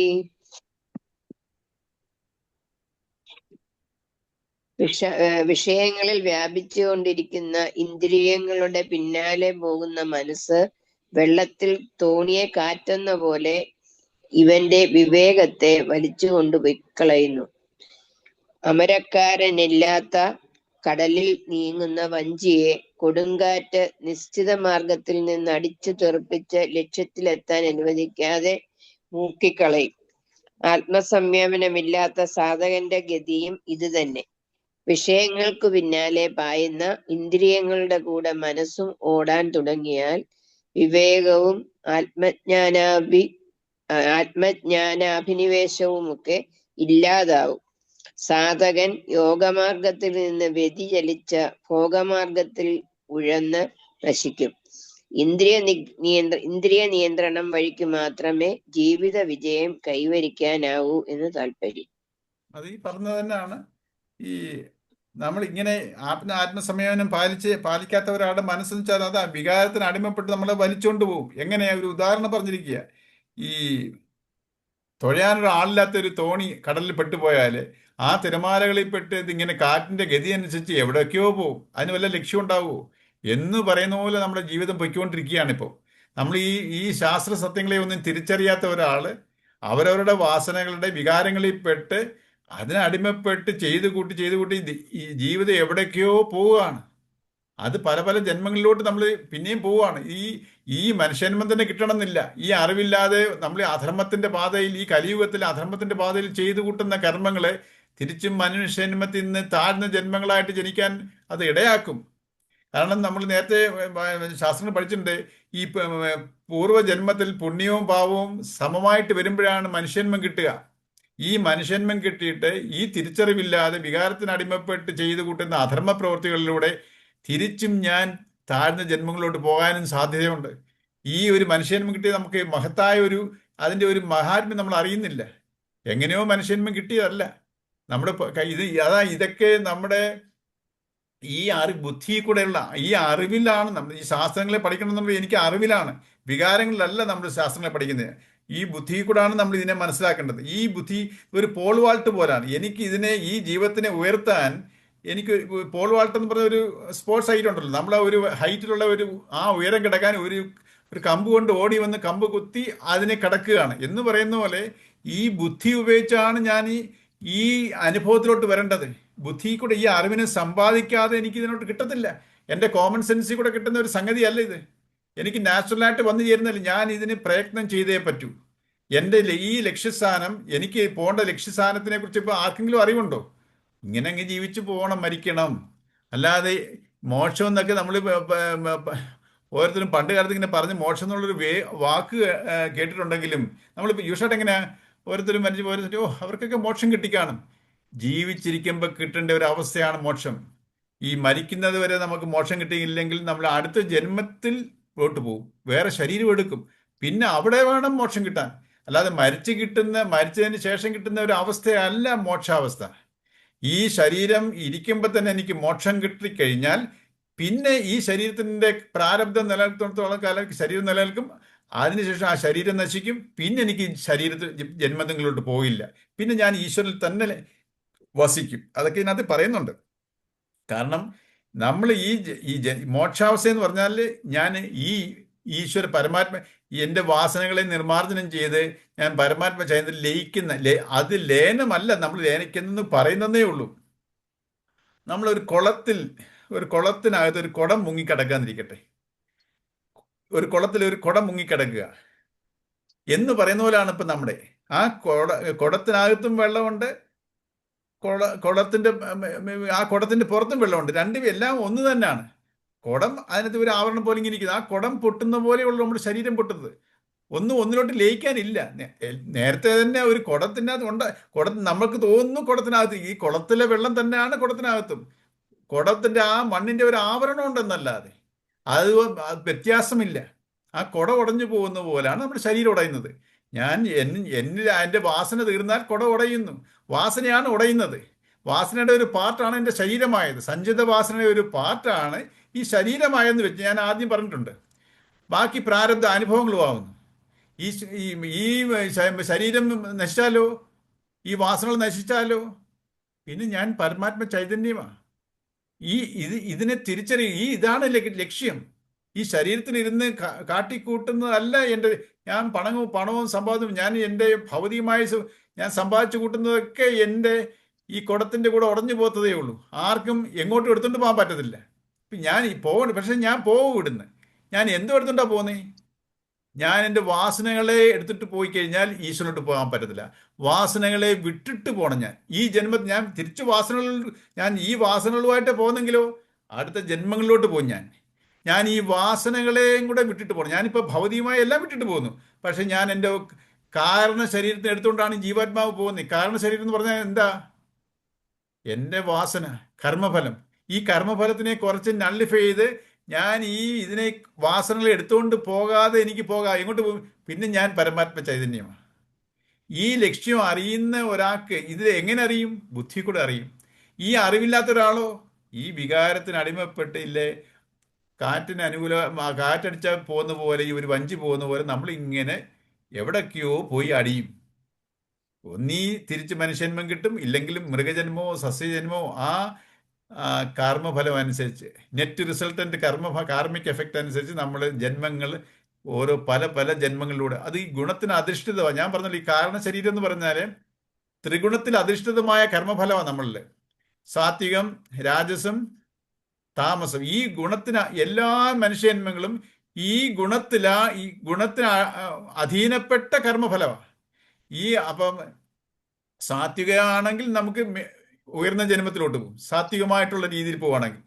വിഷയങ്ങളിൽ വ്യാപിച്ചുകൊണ്ടിരിക്കുന്ന ഇന്ദ്രിയങ്ങളുടെ പിന്നാലെ പോകുന്ന മനസ്സ് വെള്ളത്തിൽ തോണിയെ കാറ്റെന്ന പോലെ ഇവന്റെ വിവേകത്തെ വലിച്ചു കൊണ്ടുപോയി കളയുന്നു. അമരക്കാരനില്ലാത്ത കടലിൽ നീങ്ങുന്ന വഞ്ചിയെ കൊടുങ്കാറ്റ് നിശ്ചിത മാർഗത്തിൽ നിന്ന് അടിച്ചു തെറിപ്പിച്ച് ലക്ഷ്യത്തിലെത്താൻ അനുവദിക്കാതെ മൂക്കിക്കളയും. ആത്മസംയമനമില്ലാത്ത സാധകന്റെ ഗതിയും ഇത് തന്നെ. വിഷയങ്ങൾക്കു പിന്നാലെ പായുന്ന ഇന്ദ്രിയങ്ങളുടെ കൂടെ മനസ്സും ഓടാൻ തുടങ്ങിയാൽ വിവേകവും ആത്മജ്ഞാനാഭിനിവേശവുമൊക്കെ ഇല്ലാതാവും. സാധകൻ യോഗമാർഗത്തിൽ നിന്ന് വ്യതിചലിച്ച ഭോഗമാർഗത്തിൽ ഉഴന്ന് നശിക്കും. ഇന്ദ്രിയ നിയന്ത്രണം വഴിക്ക് മാത്രമേ ജീവിത വിജയം കൈവരിക്കാനാവൂ എന്ന് താല്പര്യം. അത് ഈ പറഞ്ഞത് തന്നെയാണ്. ഈ നമ്മൾ ഇങ്ങനെ ആത്മസംയമനം പാലിക്കാത്ത ഒരാളുടെ മനസ്സെന്ന് വെച്ചാൽ അത് വികാരത്തിന് അടിമപ്പെട്ട് നമ്മളെ വലിച്ചുകൊണ്ട് പോകും. എങ്ങനെയാ? ഒരു ഉദാഹരണം പറഞ്ഞിരിക്കുക. ഈ തുഴയാനൊരു ആളില്ലാത്ത ഒരു തോണി കടലിൽ പെട്ടുപോയാൽ ആ തിരമാലകളിൽ പെട്ട് ഇതിങ്ങനെ കാറ്റിന്റെ ഗതി അനുസരിച്ച് എവിടേക്കോ പോകും. അതിന് വല്ല ലക്ഷ്യം ഉണ്ടാവുമോ എന്ന് പറയുന്ന പോലെ നമ്മുടെ ജീവിതം പൊയ്ക്കൊണ്ടിരിക്കുകയാണ് ഇപ്പോൾ. നമ്മൾ ഈ ശാസ്ത്ര സത്യങ്ങളെ ഒന്നും തിരിച്ചറിയാത്ത ഒരാൾ അവരവരുടെ വാസനകളുടെ വികാരങ്ങളിൽ പെട്ട് അതിനടിമപ്പെട്ട് ചെയ്ത് കൂട്ടി ഈ ജീവിതം എവിടേക്കോ പോവുകയാണ്. അത് പല പല ജന്മങ്ങളിലോട്ട് നമ്മൾ പിന്നെയും പോവുകയാണ്. ഈ മനുഷ്യന്മം തന്നെ കിട്ടണമെന്നില്ല. ഈ അറിവില്ലാതെ നമ്മൾ അധർമ്മത്തിന്റെ പാതയിൽ, ഈ കലിയുഗത്തിൽ അധർമ്മത്തിന്റെ പാതയിൽ ചെയ്തു കൂട്ടുന്ന കർമ്മങ്ങളെ തിരിച്ചും മനുഷ്യന്മത്തിൽ നിന്ന് താഴ്ന്ന ജന്മങ്ങളായിട്ട് ജനിക്കാൻ അത് ഇടയാക്കും. കാരണം നമ്മൾ നേരത്തെ ശാസ്ത്രം പഠിച്ചിട്ടുണ്ട്, ഈ പൂർവ്വജന്മത്തിൽ പുണ്യവും പാവവും സമമായിട്ട് വരുമ്പോഴാണ് മനുഷ്യന്മം കിട്ടുക. ഈ മനുഷ്യന്മം കിട്ടിയിട്ട് ഈ തിരിച്ചറിവില്ലാതെ വികാരത്തിന് അടിമപ്പെട്ട് ചെയ്തു കൂട്ടുന്ന അധർമ്മ പ്രവൃത്തികളിലൂടെ തിരിച്ചും ഞാൻ താഴ്ന്ന ജന്മങ്ങളിലോട്ട് പോകാനും സാധ്യതയുണ്ട്. ഈ ഒരു മനുഷ്യന്മം കിട്ടിയ നമുക്ക് മഹത്തായ അതിൻ്റെ ഒരു മഹാത്മ്യം നമ്മൾ അറിയുന്നില്ല. എങ്ങനെയോ മനുഷ്യന്മം കിട്ടിയതല്ല നമ്മുടെ ഇതൊക്കെ നമ്മുടെ ഈ ബുദ്ധി കൂടെയുള്ള ഈ അറിവിലാണ്. നമ്മൾ ഈ ശാസ്ത്രങ്ങളെ പഠിക്കണമെന്നുള്ളത് എനിക്ക് അറിവിലാണ്, വികാരങ്ങളിലല്ല നമ്മൾ ശാസ്ത്രങ്ങളെ പഠിക്കുന്നത്. ഈ ബുദ്ധി കൂടാണ് നമ്മൾ ഇതിനെ മനസ്സിലാക്കേണ്ടത്. ഈ ബുദ്ധി ഒരു പോൾ വാൾട്ട് പോലാണ്. എനിക്ക് ഈ ജീവിതത്തിനെ ഉയർത്താൻ എനിക്ക് പോൾ വാൾട്ട് എന്ന് പറഞ്ഞ ഒരു സ്പോർട്സ് ഹൈറ്റ് ഉണ്ടല്ലോ, നമ്മളെ ഒരു ഹൈറ്റിലുള്ള ആ ഉയരം കിടക്കാൻ ഒരു കമ്പ് കൊണ്ട് ഓടി വന്ന് കമ്പ് കുത്തി അതിനെ കിടക്കുകയാണ് എന്ന് പറയുന്ന പോലെ ഈ ബുദ്ധി ഉപയോഗിച്ചാണ് ഞാൻ ഈ അനുഭവത്തിലോട്ട് വരേണ്ടത്. ബുദ്ധി കൂടെ ഈ അറിവിനെ സമ്പാദിക്കാതെ എനിക്ക് ഇതിനോട്ട് കിട്ടത്തില്ല. എൻ്റെ കോമൺ സെൻസിൽ കൂടെ കിട്ടുന്ന ഒരു സംഗതിയല്ല ഇത്. എനിക്ക് നാച്ചുറലായിട്ട് വന്നു ചേരുന്നില്ല. ഞാൻ ഇതിന് പ്രയത്നം ചെയ്തേ പറ്റൂ. എൻ്റെ ഈ ലക്ഷ്യസ്ഥാനം, എനിക്ക് പോകേണ്ട ലക്ഷ്യസ്ഥാനത്തിനെ കുറിച്ച് ഇപ്പോൾ ആർക്കെങ്കിലും അറിവുണ്ടോ? ഇങ്ങനെ അങ്ങ് ജീവിച്ചു പോകണം, മരിക്കണം. അല്ലാതെ മോക്ഷം എന്നൊക്കെ നമ്മൾ ഓരോരുത്തരും പണ്ട് കാലത്ത് ഇങ്ങനെ പറഞ്ഞ് മോക്ഷം എന്നുള്ളൊരു വാക്ക് കേട്ടിട്ടുണ്ടെങ്കിലും നമ്മളിപ്പോൾ യൂഷ്വലായിട്ട് എങ്ങനെയാ ഓരോരുത്തരും മരിച്ചു പോരുന്നിട്ട് അവർക്കൊക്കെ മോക്ഷം കിട്ടിക്കാണും. ജീവിച്ചിരിക്കുമ്പോൾ കിട്ടേണ്ട ഒരു അവസ്ഥയാണ് മോക്ഷം. ഈ മരിക്കുന്നത് വരെ നമുക്ക് മോക്ഷം കിട്ടിയില്ലെങ്കിൽ നമ്മൾ അടുത്ത ജന്മത്തിൽ പോട്ട് പോകും, വേറെ ശരീരം എടുക്കും, പിന്നെ അവിടെ വേണം മോക്ഷം കിട്ടാൻ. അല്ലാതെ മരിച്ചതിന് ശേഷം കിട്ടുന്ന ഒരു അവസ്ഥയല്ല മോക്ഷാവസ്ഥ. ഈ ശരീരം ഇരിക്കുമ്പോൾ തന്നെ എനിക്ക് മോക്ഷം കിട്ടിക്കഴിഞ്ഞാൽ പിന്നെ ഈ ശരീരത്തിൻ്റെ പ്രാരബ്ധം നിലനിർത്തുന്നിടത്തോളം കാലം ശരീരം നിലനിൽക്കും. അതിനുശേഷം ആ ശരീരം നശിക്കും. പിന്നെ എനിക്ക് ജന്മങ്ങളിലോട്ട് പോയില്ല. പിന്നെ ഞാൻ ഈശ്വരനിൽ തന്നെ വസിക്കും. അതൊക്കെ ഇതിനകത്ത് പറയുന്നുണ്ട്. കാരണം നമ്മൾ ഈ മോക്ഷാവസ്ഥ എന്ന് പറഞ്ഞാൽ ഞാൻ ഈശ്വര പരമാത്മ എൻ്റെ വാസനകളെ നിർമ്മാർജ്ജനം ചെയ്ത് ഞാൻ പരമാത്മ ചൈതന്യത്തിൽ ലയിക്കുന്ന അത് ലയനമല്ല, നമ്മൾ ലയനിക്കുന്നെന്ന് പറയുന്നതേ ഉള്ളൂ. നമ്മളൊരു കുളത്തിനകത്ത് ഒരു കുടം മുങ്ങിക്കിടക്കാന്നിരിക്കട്ടെ. ഒരു കുളത്തിൽ ഒരു കുടം മുങ്ങിക്കിടക്കുക എന്ന് പറയുന്ന പോലെയാണ് ഇപ്പം നമ്മുടെ ആ കുടത്തിനകത്തും വെള്ളമുണ്ട്, ആ കുടത്തിന്റെ പുറത്തും വെള്ളമുണ്ട്. രണ്ടും എല്ലാം ഒന്ന് തന്നെയാണ്. കുടം അതിനകത്ത് ഒരു ആവരണം പോലെ ഇങ്ങനെ ഇരിക്കുന്നത്. ആ കുടം പൊട്ടുന്ന പോലെയുള്ള നമ്മുടെ ശരീരം പൊട്ടുന്നത്. ഒന്നിലോട്ട് ലയിക്കാനില്ല. നേരത്തെ തന്നെ ഒരു കുടത്തിനകത്ത് നമുക്ക് തോന്നുന്നു കുടത്തിനകത്ത് ഈ കുളത്തിലെ വെള്ളം തന്നെയാണ് കുടത്തിനകത്തും. കുടത്തിന്റെ ആ മണ്ണിന്റെ ഒരു ആവരണം ഉണ്ടെന്നല്ലാതെ അത് വ്യത്യാസമില്ല. ആ കുട ഉടഞ്ഞു പോകുന്ന പോലാണ് നമ്മുടെ ശരീരം ഉടയുന്നത്. എന്നിൽ അതിൻ്റെ വാസന തീർന്നാൽ കുട ഉടയുന്നു. വാസനയാണ് ഉടയുന്നത്. വാസനയുടെ ഒരു പാർട്ടാണ് എൻ്റെ ശരീരമായത്. സഞ്ചിത വാസനയുടെ ഒരു പാർട്ടാണ് ഈ ശരീരമായെന്ന് വെച്ച് ഞാൻ ആദ്യം പറഞ്ഞിട്ടുണ്ട്. ബാക്കി പ്രാരബ്ധ അനുഭവങ്ങളും ആവുന്നു. ഈ ശരീരം നശിച്ചാലോ, ഈ വാസനകൾ നശിച്ചാലോ, പിന്നെ ഞാൻ പരമാത്മ ചൈതന്യമാണ്. ഇതിനെ ഇതാണ് ലക്ഷ്യം. ഈ ശരീരത്തിലിരുന്ന് കാട്ടിക്കൂട്ടുന്നതല്ല ഞാൻ പണവും സമ്പാദവും ഞാൻ എൻ്റെ ഭൗതികമായി ഞാൻ സമ്പാദിച്ചു കൂട്ടുന്നതൊക്കെ എൻ്റെ ഈ കുടത്തിൻ്റെ കൂടെ ഉടഞ്ഞു പോകത്തതേ ഉള്ളൂ. ആർക്കും എങ്ങോട്ടും എടുത്തുകൊണ്ട് പോകാൻ പറ്റത്തില്ല. പക്ഷെ ഞാൻ പോകും ഇവിടുന്ന്. ഞാൻ എന്തോ എടുത്തുകൊണ്ടാണ് പോകുന്നേ? ഞാൻ എൻ്റെ വാസനകളെ എടുത്തിട്ട് പോയി കഴിഞ്ഞാൽ ഈശ്വരനോട്ട് പോകാൻ പറ്റത്തില്ല. വാസനകളെ വിട്ടിട്ട് പോകണം. ഈ ജന്മത്തിൽ ഞാൻ തിരിച്ചു ഈ വാസനകളുമായിട്ട് പോകുന്നെങ്കിലോ അടുത്ത ജന്മങ്ങളിലോട്ട് പോകും. ഞാൻ ഈ വാസനകളെയും കൂടെ വിട്ടിട്ട് പോകണം. ഞാനിപ്പോൾ ഭൗതികമായി എല്ലാം വിട്ടിട്ട് പോകുന്നു. പക്ഷെ ഞാൻ എൻ്റെ കാരണ ശരീരത്തിന് എടുത്തുകൊണ്ടാണ് ജീവാത്മാവ് പോകുന്നത്. കാരണ ശരീരം എന്ന് പറഞ്ഞാൽ എന്താ? എൻ്റെ വാസന, കർമ്മഫലം. ഈ കർമ്മഫലത്തിനെ കുറച്ച് നള്ളിഫൈ ചെയ്ത് ഞാൻ ഇതിനെ വാസനകളെ എടുത്തുകൊണ്ട് പോകാതെ എനിക്ക് പോകാം. എങ്ങോട്ട് പോകും? പിന്നെ ഞാൻ പരമാത്മ ചൈതന്യമാണ്. ഈ ലക്ഷ്യം അറിയുന്ന ഒരാൾക്ക് ഇത് എങ്ങനെ അറിയും? ബുദ്ധി കൂടെ അറിയും. ഈ അറിവില്ലാത്ത ഒരാളോ ഈ വികാരത്തിന് അടിമപ്പെട്ടില്ലേ, കാറ്റടിച്ചാൽ പോകുന്ന പോലെ, ഈ ഒരു വഞ്ചി പോകുന്ന പോലെ നമ്മളിങ്ങനെ എവിടൊക്കെയോ പോയി അടിയും. ഒന്നീ തിരിച്ച് മനുഷ്യജന്മം കിട്ടും, ഇല്ലെങ്കിലും മൃഗജന്മമോ സസ്യജന്മമോ ആ കർമ്മഫലം അനുസരിച്ച്, നെറ്റ് റിസൾട്ടന്റ് കാർമിക് എഫക്റ്റ് അനുസരിച്ച് നമ്മൾ ജന്മങ്ങൾ ഓരോ പല ജന്മങ്ങളിലൂടെ അത് ഈ ഗുണത്തിന് അധിഷ്ഠിതമാണ്. ഞാൻ പറഞ്ഞല്ലോ, ഈ കാരണ ശരീരം എന്ന് പറഞ്ഞാൽ ത്രിഗുണത്തിൽ അധിഷ്ഠിതമായ കർമ്മഫലമാണ് നമ്മളിൽ. സാത്വികം, രാജസം, താമസം. ഈ ഗുണത്തിന് എല്ലാ മനുഷ്യജന്മങ്ങളും ഈ ഗുണത്തിന് അധീനപ്പെട്ട കർമ്മഫലമാണ്. അപ്പം സാത്വികമാണെങ്കിൽ നമുക്ക് ഉയർന്ന ജന്മത്തിലോട്ട് പോകും, സാത്വികമായിട്ടുള്ള രീതിയിൽ പോവുകയാണെങ്കിൽ.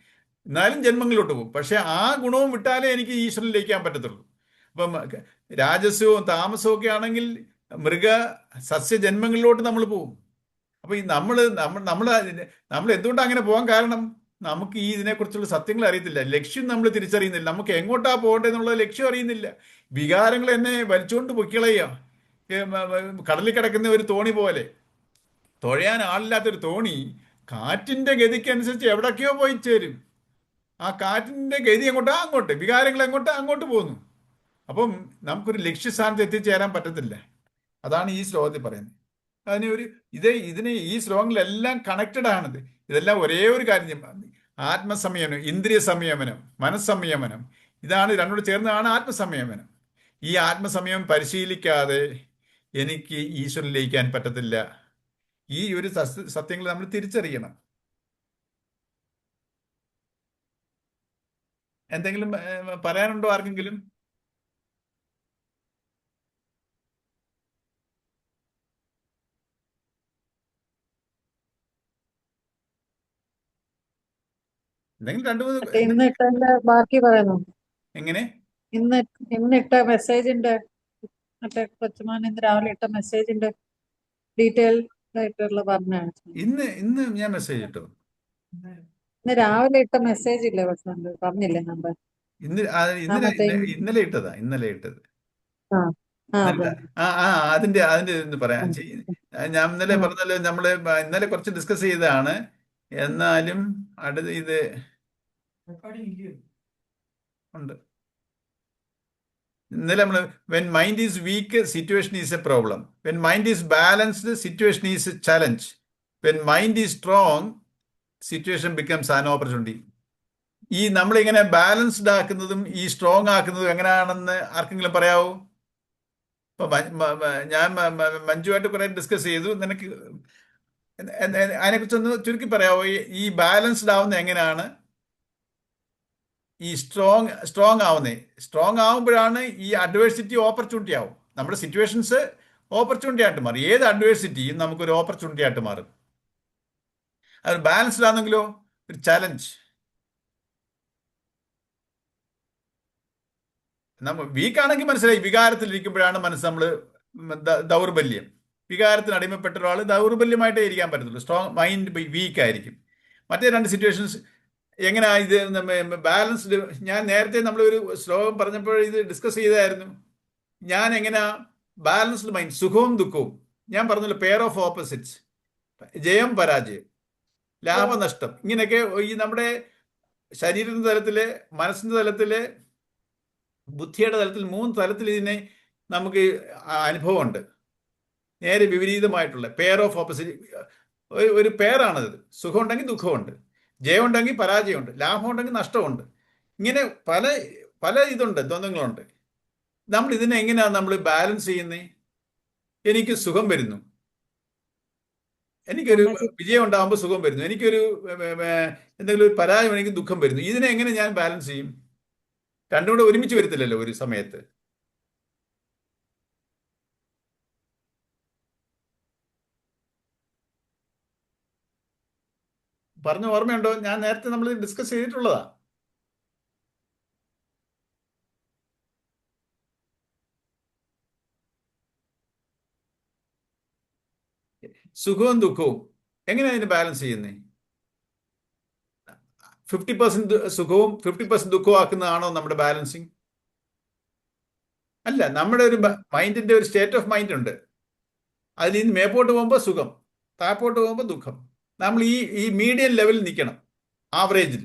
എന്നാലും ജന്മങ്ങളിലോട്ട് പോകും. പക്ഷെ ആ ഗുണവും വിട്ടാലേ എനിക്ക് ഈശ്വരനിൽ ലയിക്കാൻ പറ്റത്തുള്ളൂ. അപ്പം രാജസവും താമസവും ഒക്കെ ആണെങ്കിൽ സസ്യജന്മങ്ങളിലോട്ട് നമ്മൾ പോകും. അപ്പൊ ഈ നമ്മൾ എന്തുകൊണ്ടാണ് അങ്ങനെ പോകാൻ കാരണം? നമുക്ക് ഇതിനെക്കുറിച്ചുള്ള സത്യങ്ങൾ അറിയത്തില്ല. ലക്ഷ്യം നമ്മൾ തിരിച്ചറിയുന്നില്ല. നമുക്ക് എങ്ങോട്ടാ പോകേണ്ടതെന്നുള്ള ലക്ഷ്യം അറിയുന്നില്ല. വികാരങ്ങൾ എന്നെ വലിച്ചുകൊണ്ട് പൊക്കിളയുക. കടലിൽ കിടക്കുന്ന ഒരു തോണി പോലെ, തുഴയാൻ ആളില്ലാത്തൊരു തോണി കാറ്റിന്റെ ഗതിക്കനുസരിച്ച് എവിടൊക്കെയോ പോയി ചേരും. ആ കാറ്റിന്റെ ഗതി എങ്ങോട്ടാ അങ്ങോട്ട്, വികാരങ്ങൾ എങ്ങോട്ടാ അങ്ങോട്ട് പോകുന്നു. അപ്പം നമുക്കൊരു ലക്ഷ്യസ്ഥാനത്ത് എത്തിച്ചേരാൻ പറ്റത്തില്ല. അതാണ് ഈ ശ്ലോകത്തിൽ പറയുന്നത്. ഈ ശ്ലോകങ്ങളെല്ലാം കണക്റ്റഡ് ആണത്. ഇതെല്ലാം ഒരേ ഒരു കാര്യം. ആത്മസംയമനം, ഇന്ദ്രിയ സംയമനം, മനസ്സംയമനം, ഇതാണ് രണ്ടോട് ചേർന്നതാണ് ആത്മസംയമനം. ഈ ആത്മസംയമം പരിശീലിക്കാതെ എനിക്ക് ഈശ്വരൻ ലയിക്കാൻ പറ്റത്തില്ല. ഈ ഒരു സത്യങ്ങൾ നമ്മൾ തിരിച്ചറിയണം. എന്തെങ്കിലും പറയാനുണ്ടോ ആർക്കെങ്കിലും? എന്തെങ്കിലും രണ്ടു മൂന്ന് ഇന്നിട്ടതിന്റെ ബാക്കി പറയുന്നു. എങ്ങനെ? ഇന്നിട്ട മെസ്സേജിന്റെ, മറ്റേ കൊച്ചുമാൻ ഇന്ന് രാവിലെ ഇട്ട മെസ്സേജിന്റെ ഡീറ്റെയിൽ ആയിട്ടുള്ള പറഞ്ഞാണ്. ഇന്ന് ഞാൻ മെസ്സേജ് ഇട്ടു. ഇന്ന് രാവിലെ ഇട്ട മെസ്സേജ് ഇല്ലേ പ്രശ്നം പറഞ്ഞില്ലേ നമ്പർ? ഇന്നലെ ഇട്ടത്. അതിന്റെ ഒന്ന് പറയാൻ. ഞാൻ ഇന്നലെ പറഞ്ഞല്ലോ, നമ്മള് ഇന്നലെ കുറച്ച് ഡിസ്കസ് ചെയ്തതാണ്. എന്നാലും അടുത്ത് ഇത് ഉണ്ട്. ഇന്നലെ നമ്മൾ when mind is week situation is A problem, when mind is balanced situation is A challenge, when mind is strong situation becomes an opportunity. ഈ നമ്മളിങ്ങനെ ബാലൻസ്ഡ് ആക്കുന്നതും ഈ സ്ട്രോങ് ആക്കുന്നതും എങ്ങനെയാണെന്ന് ആർക്കെങ്കിലും പറയാവോ? ഇപ്പൊ ഞാൻ മഞ്ജുവായിട്ട് കുറെ ഡിസ്കസ് ചെയ്തു. നിനക്ക് അതിനെക്കുറിച്ചൊന്ന് ചുരുക്കി പറയാവോ? ഈ ബാലൻസ്ഡ് ആവുന്ന എങ്ങനെയാണ്? ഈ സ്ട്രോങ് ആവുന്നേ, സ്ട്രോങ് ആവുമ്പോഴാണ് ഈ അഡ്വേഴ്സിറ്റി ഓപ്പർച്യൂണിറ്റി ആവും. നമ്മുടെ സിറ്റുവേഷൻസ് ഓപ്പർച്യൂണിറ്റി ആയിട്ട് മാറും. ഏത് അഡ്വേഴ്സിറ്റിയും നമുക്കൊരു ഓപ്പർച്യൂണിറ്റി ആയിട്ട് മാറും. അത് ബാലൻസ്ഡ് ആണെങ്കിലോ ഒരു ചലഞ്ച്. നമ്മൾ വീക്കാണെങ്കിൽ മനസ്സിലായി, വികാരത്തിലിരിക്കുമ്പോഴാണ് നമ്മൾ ദൗർബല്യം. വികാരത്തിന് അടിമപ്പെട്ട ഒരാൾ ദൗർബല്യമായിട്ടേ ഇരിക്കാൻ പറ്റത്തുള്ളൂ. സ്ട്രോങ് മൈൻഡ് വീക്ക് ആയിരിക്കും. മറ്റേ രണ്ട് സിറ്റുവേഷൻസ് എങ്ങനെയാ ഇത് ബാലൻസ്ഡ്? ഞാൻ നേരത്തെ നമ്മളൊരു ശ്ലോകം പറഞ്ഞപ്പോൾ ഇത് ഡിസ്കസ് ചെയ്തായിരുന്നു. ഞാൻ എങ്ങനെയാ ബാലൻസ്ഡ് മൈൻഡ്, സുഖവും ദുഃഖവും. ഞാൻ പറഞ്ഞല്ലോ, പെയർ ഓഫ് ഓപ്പോസിറ്റ്സ്, ജയം പരാജയം, ലാഭനഷ്ടം, ഇങ്ങനെയൊക്കെ ഈ നമ്മുടെ ശരീരത്തിന്റെ തലത്തില്, മനസ്സിന്റെ തലത്തില്, ബുദ്ധിയുടെ തലത്തിൽ, 3 തലത്തിൽ ഇതിനെ നമുക്ക് അനുഭവമുണ്ട്. നേരെ വിപരീതമായിട്ടുള്ള പെയർ ഓഫ് ഓപ്പോസിറ്റ് ഒരു പെയറാണത്. സുഖം ഉണ്ടെങ്കിൽ ദുഃഖമുണ്ട്, ജയം ഉണ്ടെങ്കിൽ പരാജയമുണ്ട്, ലാഭം ഉണ്ടെങ്കിൽ നഷ്ടമുണ്ട്. ഇങ്ങനെ പല പല ഇതുണ്ട്, ദ്വന്ദ്ങ്ങളുണ്ട്. നമ്മൾ ഇതിനെ എങ്ങനെയാണ് നമ്മൾ ബാലൻസ് ചെയ്യുന്നത്? എനിക്ക് സുഖം വരുന്നു, എനിക്കൊരു വിജയം ഉണ്ടാകുമ്പോൾ സുഖം വരുന്നു, എനിക്കൊരു എന്തെങ്കിലും ഒരു പരാജയം എനിക്ക് ദുഃഖം വരുന്നു. ഇതിനെ എങ്ങനെ ഞാൻ ബാലൻസ് ചെയ്യും? രണ്ടും കൂടെ ഒരുമിച്ച് വരത്തില്ലല്ലോ ഒരു സമയത്ത്. പറഞ്ഞ ഓർമ്മയുണ്ടോ? ഞാൻ നേരത്തെ നമ്മൾ ഡിസ്കസ് ചെയ്തിട്ടുള്ളതാ. സുഖവും ദുഃഖവും എങ്ങനെയാണ് ഇതിനെ ബാലൻസ് ചെയ്യുന്നത്? 50% സുഖവും 50% ദുഃഖവും ആക്കുന്നതാണോ നമ്മുടെ ബാലൻസിങ്? അല്ല, നമ്മുടെ ഒരു മൈൻഡിന്റെ ഒരു സ്റ്റേറ്റ് ഓഫ് മൈൻഡ് ഉണ്ട്. അതിൽ നിന്ന് മേപ്പോട്ട് പോകുമ്പോൾ സുഖം, താപ്പോട്ട് പോകുമ്പോൾ ദുഃഖം. നമ്മൾ ഈ മീഡിയം ലെവലിൽ നിൽക്കണം, ആവറേജിൽ.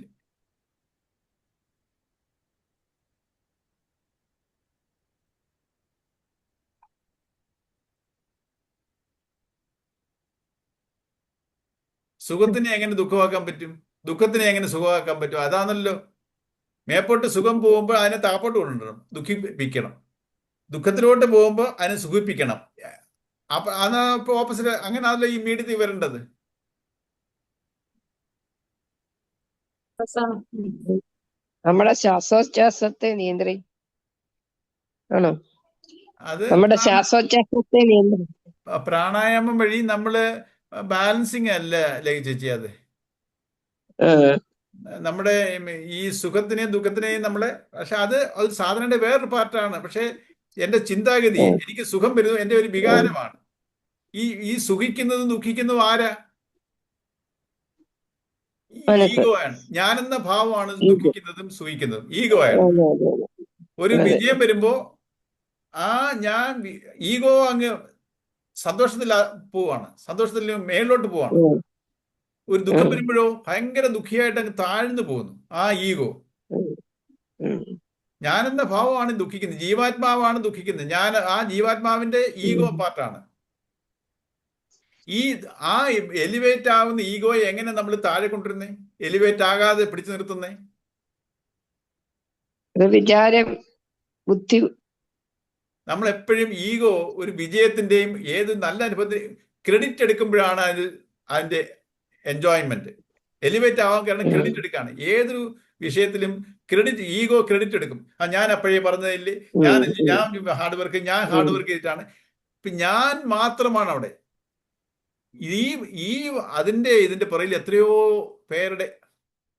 സുഖത്തിനെ എങ്ങനെ ദുഃഖമാക്കാൻ പറ്റും? ദുഃഖത്തിനെ എങ്ങനെ സുഖമാക്കാൻ പറ്റും? അതാണല്ലോ, മേപ്പോട്ട് സുഖം പോകുമ്പോൾ അതിനെ താപ്പോട്ട് കൊണ്ടുവരണം, ദുഃഖിപ്പിക്കണം. ദുഃഖത്തിലോട്ട് പോകുമ്പോൾ അതിനെ സുഖിപ്പിക്കണം. അപ്പൊ അതാണ് ഓപ്പോസിറ്റ്. അങ്ങനെയാണല്ലോ ഈ മീഡിയത്തിൽ വരേണ്ടത്. നമ്മുടെ ശ്വാസോച്ഛ്വാസത്തെ ആണോ? അത് നമ്മുടെ ശ്വാസോച്ഛ്വാസത്തെ പ്രാണായാമം വഴി നമ്മള് ബാലൻസിങ് അല്ല ചേച്ചി. അത് നമ്മുടെ ഈ സുഖത്തിനെയും ദുഃഖത്തിനെയും നമ്മളെ, പക്ഷെ അത് സാധനയുടെ വേറൊരു പാർട്ടാണ്. പക്ഷെ എന്റെ ചിന്താഗതി, എനിക്ക് സുഖം വരുന്നു, എന്റെ ഒരു വികാരമാണ്. ഈ സുഖിക്കുന്നതും ദുഃഖിക്കുന്നതും ആരാ? ഈഗോ ആണ്. ഞാനെന്ന ഭാവമാണ് ദുഃഖിക്കുന്നതും സുഖിക്കുന്നതും. ഈഗോ ആണ്. ഒരു വിജയം വരുമ്പോ ഞാൻ ഈഗോ അങ്ങ് സന്തോഷത്തിൽ പോവാണ്, സന്തോഷത്തിൽ മേലോട്ട് പോവാണ്. ഒരു ദുഃഖം വരുമ്പോഴോ ഭയങ്കര ദുഃഖിയായിട്ട് അങ്ങ് താഴ്ന്നു പോകുന്നു ആ ഈഗോ. ഞാനെന്ന ഭാവമാണ് ദുഃഖിക്കുന്നത്, ജീവാത്മാവാണ് ദുഃഖിക്കുന്നത്. ആ ജീവാത്മാവിന്റെ ഈഗോ പാർട്ടാണ്. ആ എലിവേറ്റ് ആവുന്ന ഈഗോയെ എങ്ങനെ നമ്മൾ താഴെ കൊണ്ടുവരുന്നേ? എലിവേറ്റ് ആകാതെ പിടിച്ചു നിർത്തുന്നേ? വിചാരം, ബുദ്ധി. നമ്മൾ എപ്പോഴും ഈഗോ ഒരു വിജയത്തിന്റെയും ഏത് നല്ല അനുഭവത്തിൽ ക്രെഡിറ്റ് എടുക്കുമ്പോഴാണ് അതിന്റെ എൻജോയ്മെന്റ്. എലിവേറ്റ് ആവാൻ കാരണം ക്രെഡിറ്റ് എടുക്കാണ്. ഏതൊരു വിഷയത്തിലും ഈഗോ ക്രെഡിറ്റ് എടുക്കും. ഞാൻ അപ്പോഴേ പറഞ്ഞതില്ലേ, ഞാൻ ഹാർഡ് വർക്ക് ചെയ്തിട്ടാണ്. ഇപ്പൊ ഞാൻ മാത്രമാണ് അവിടെ. ഇതിന്റെ പുറകിൽ എത്രയോ പേരുടെ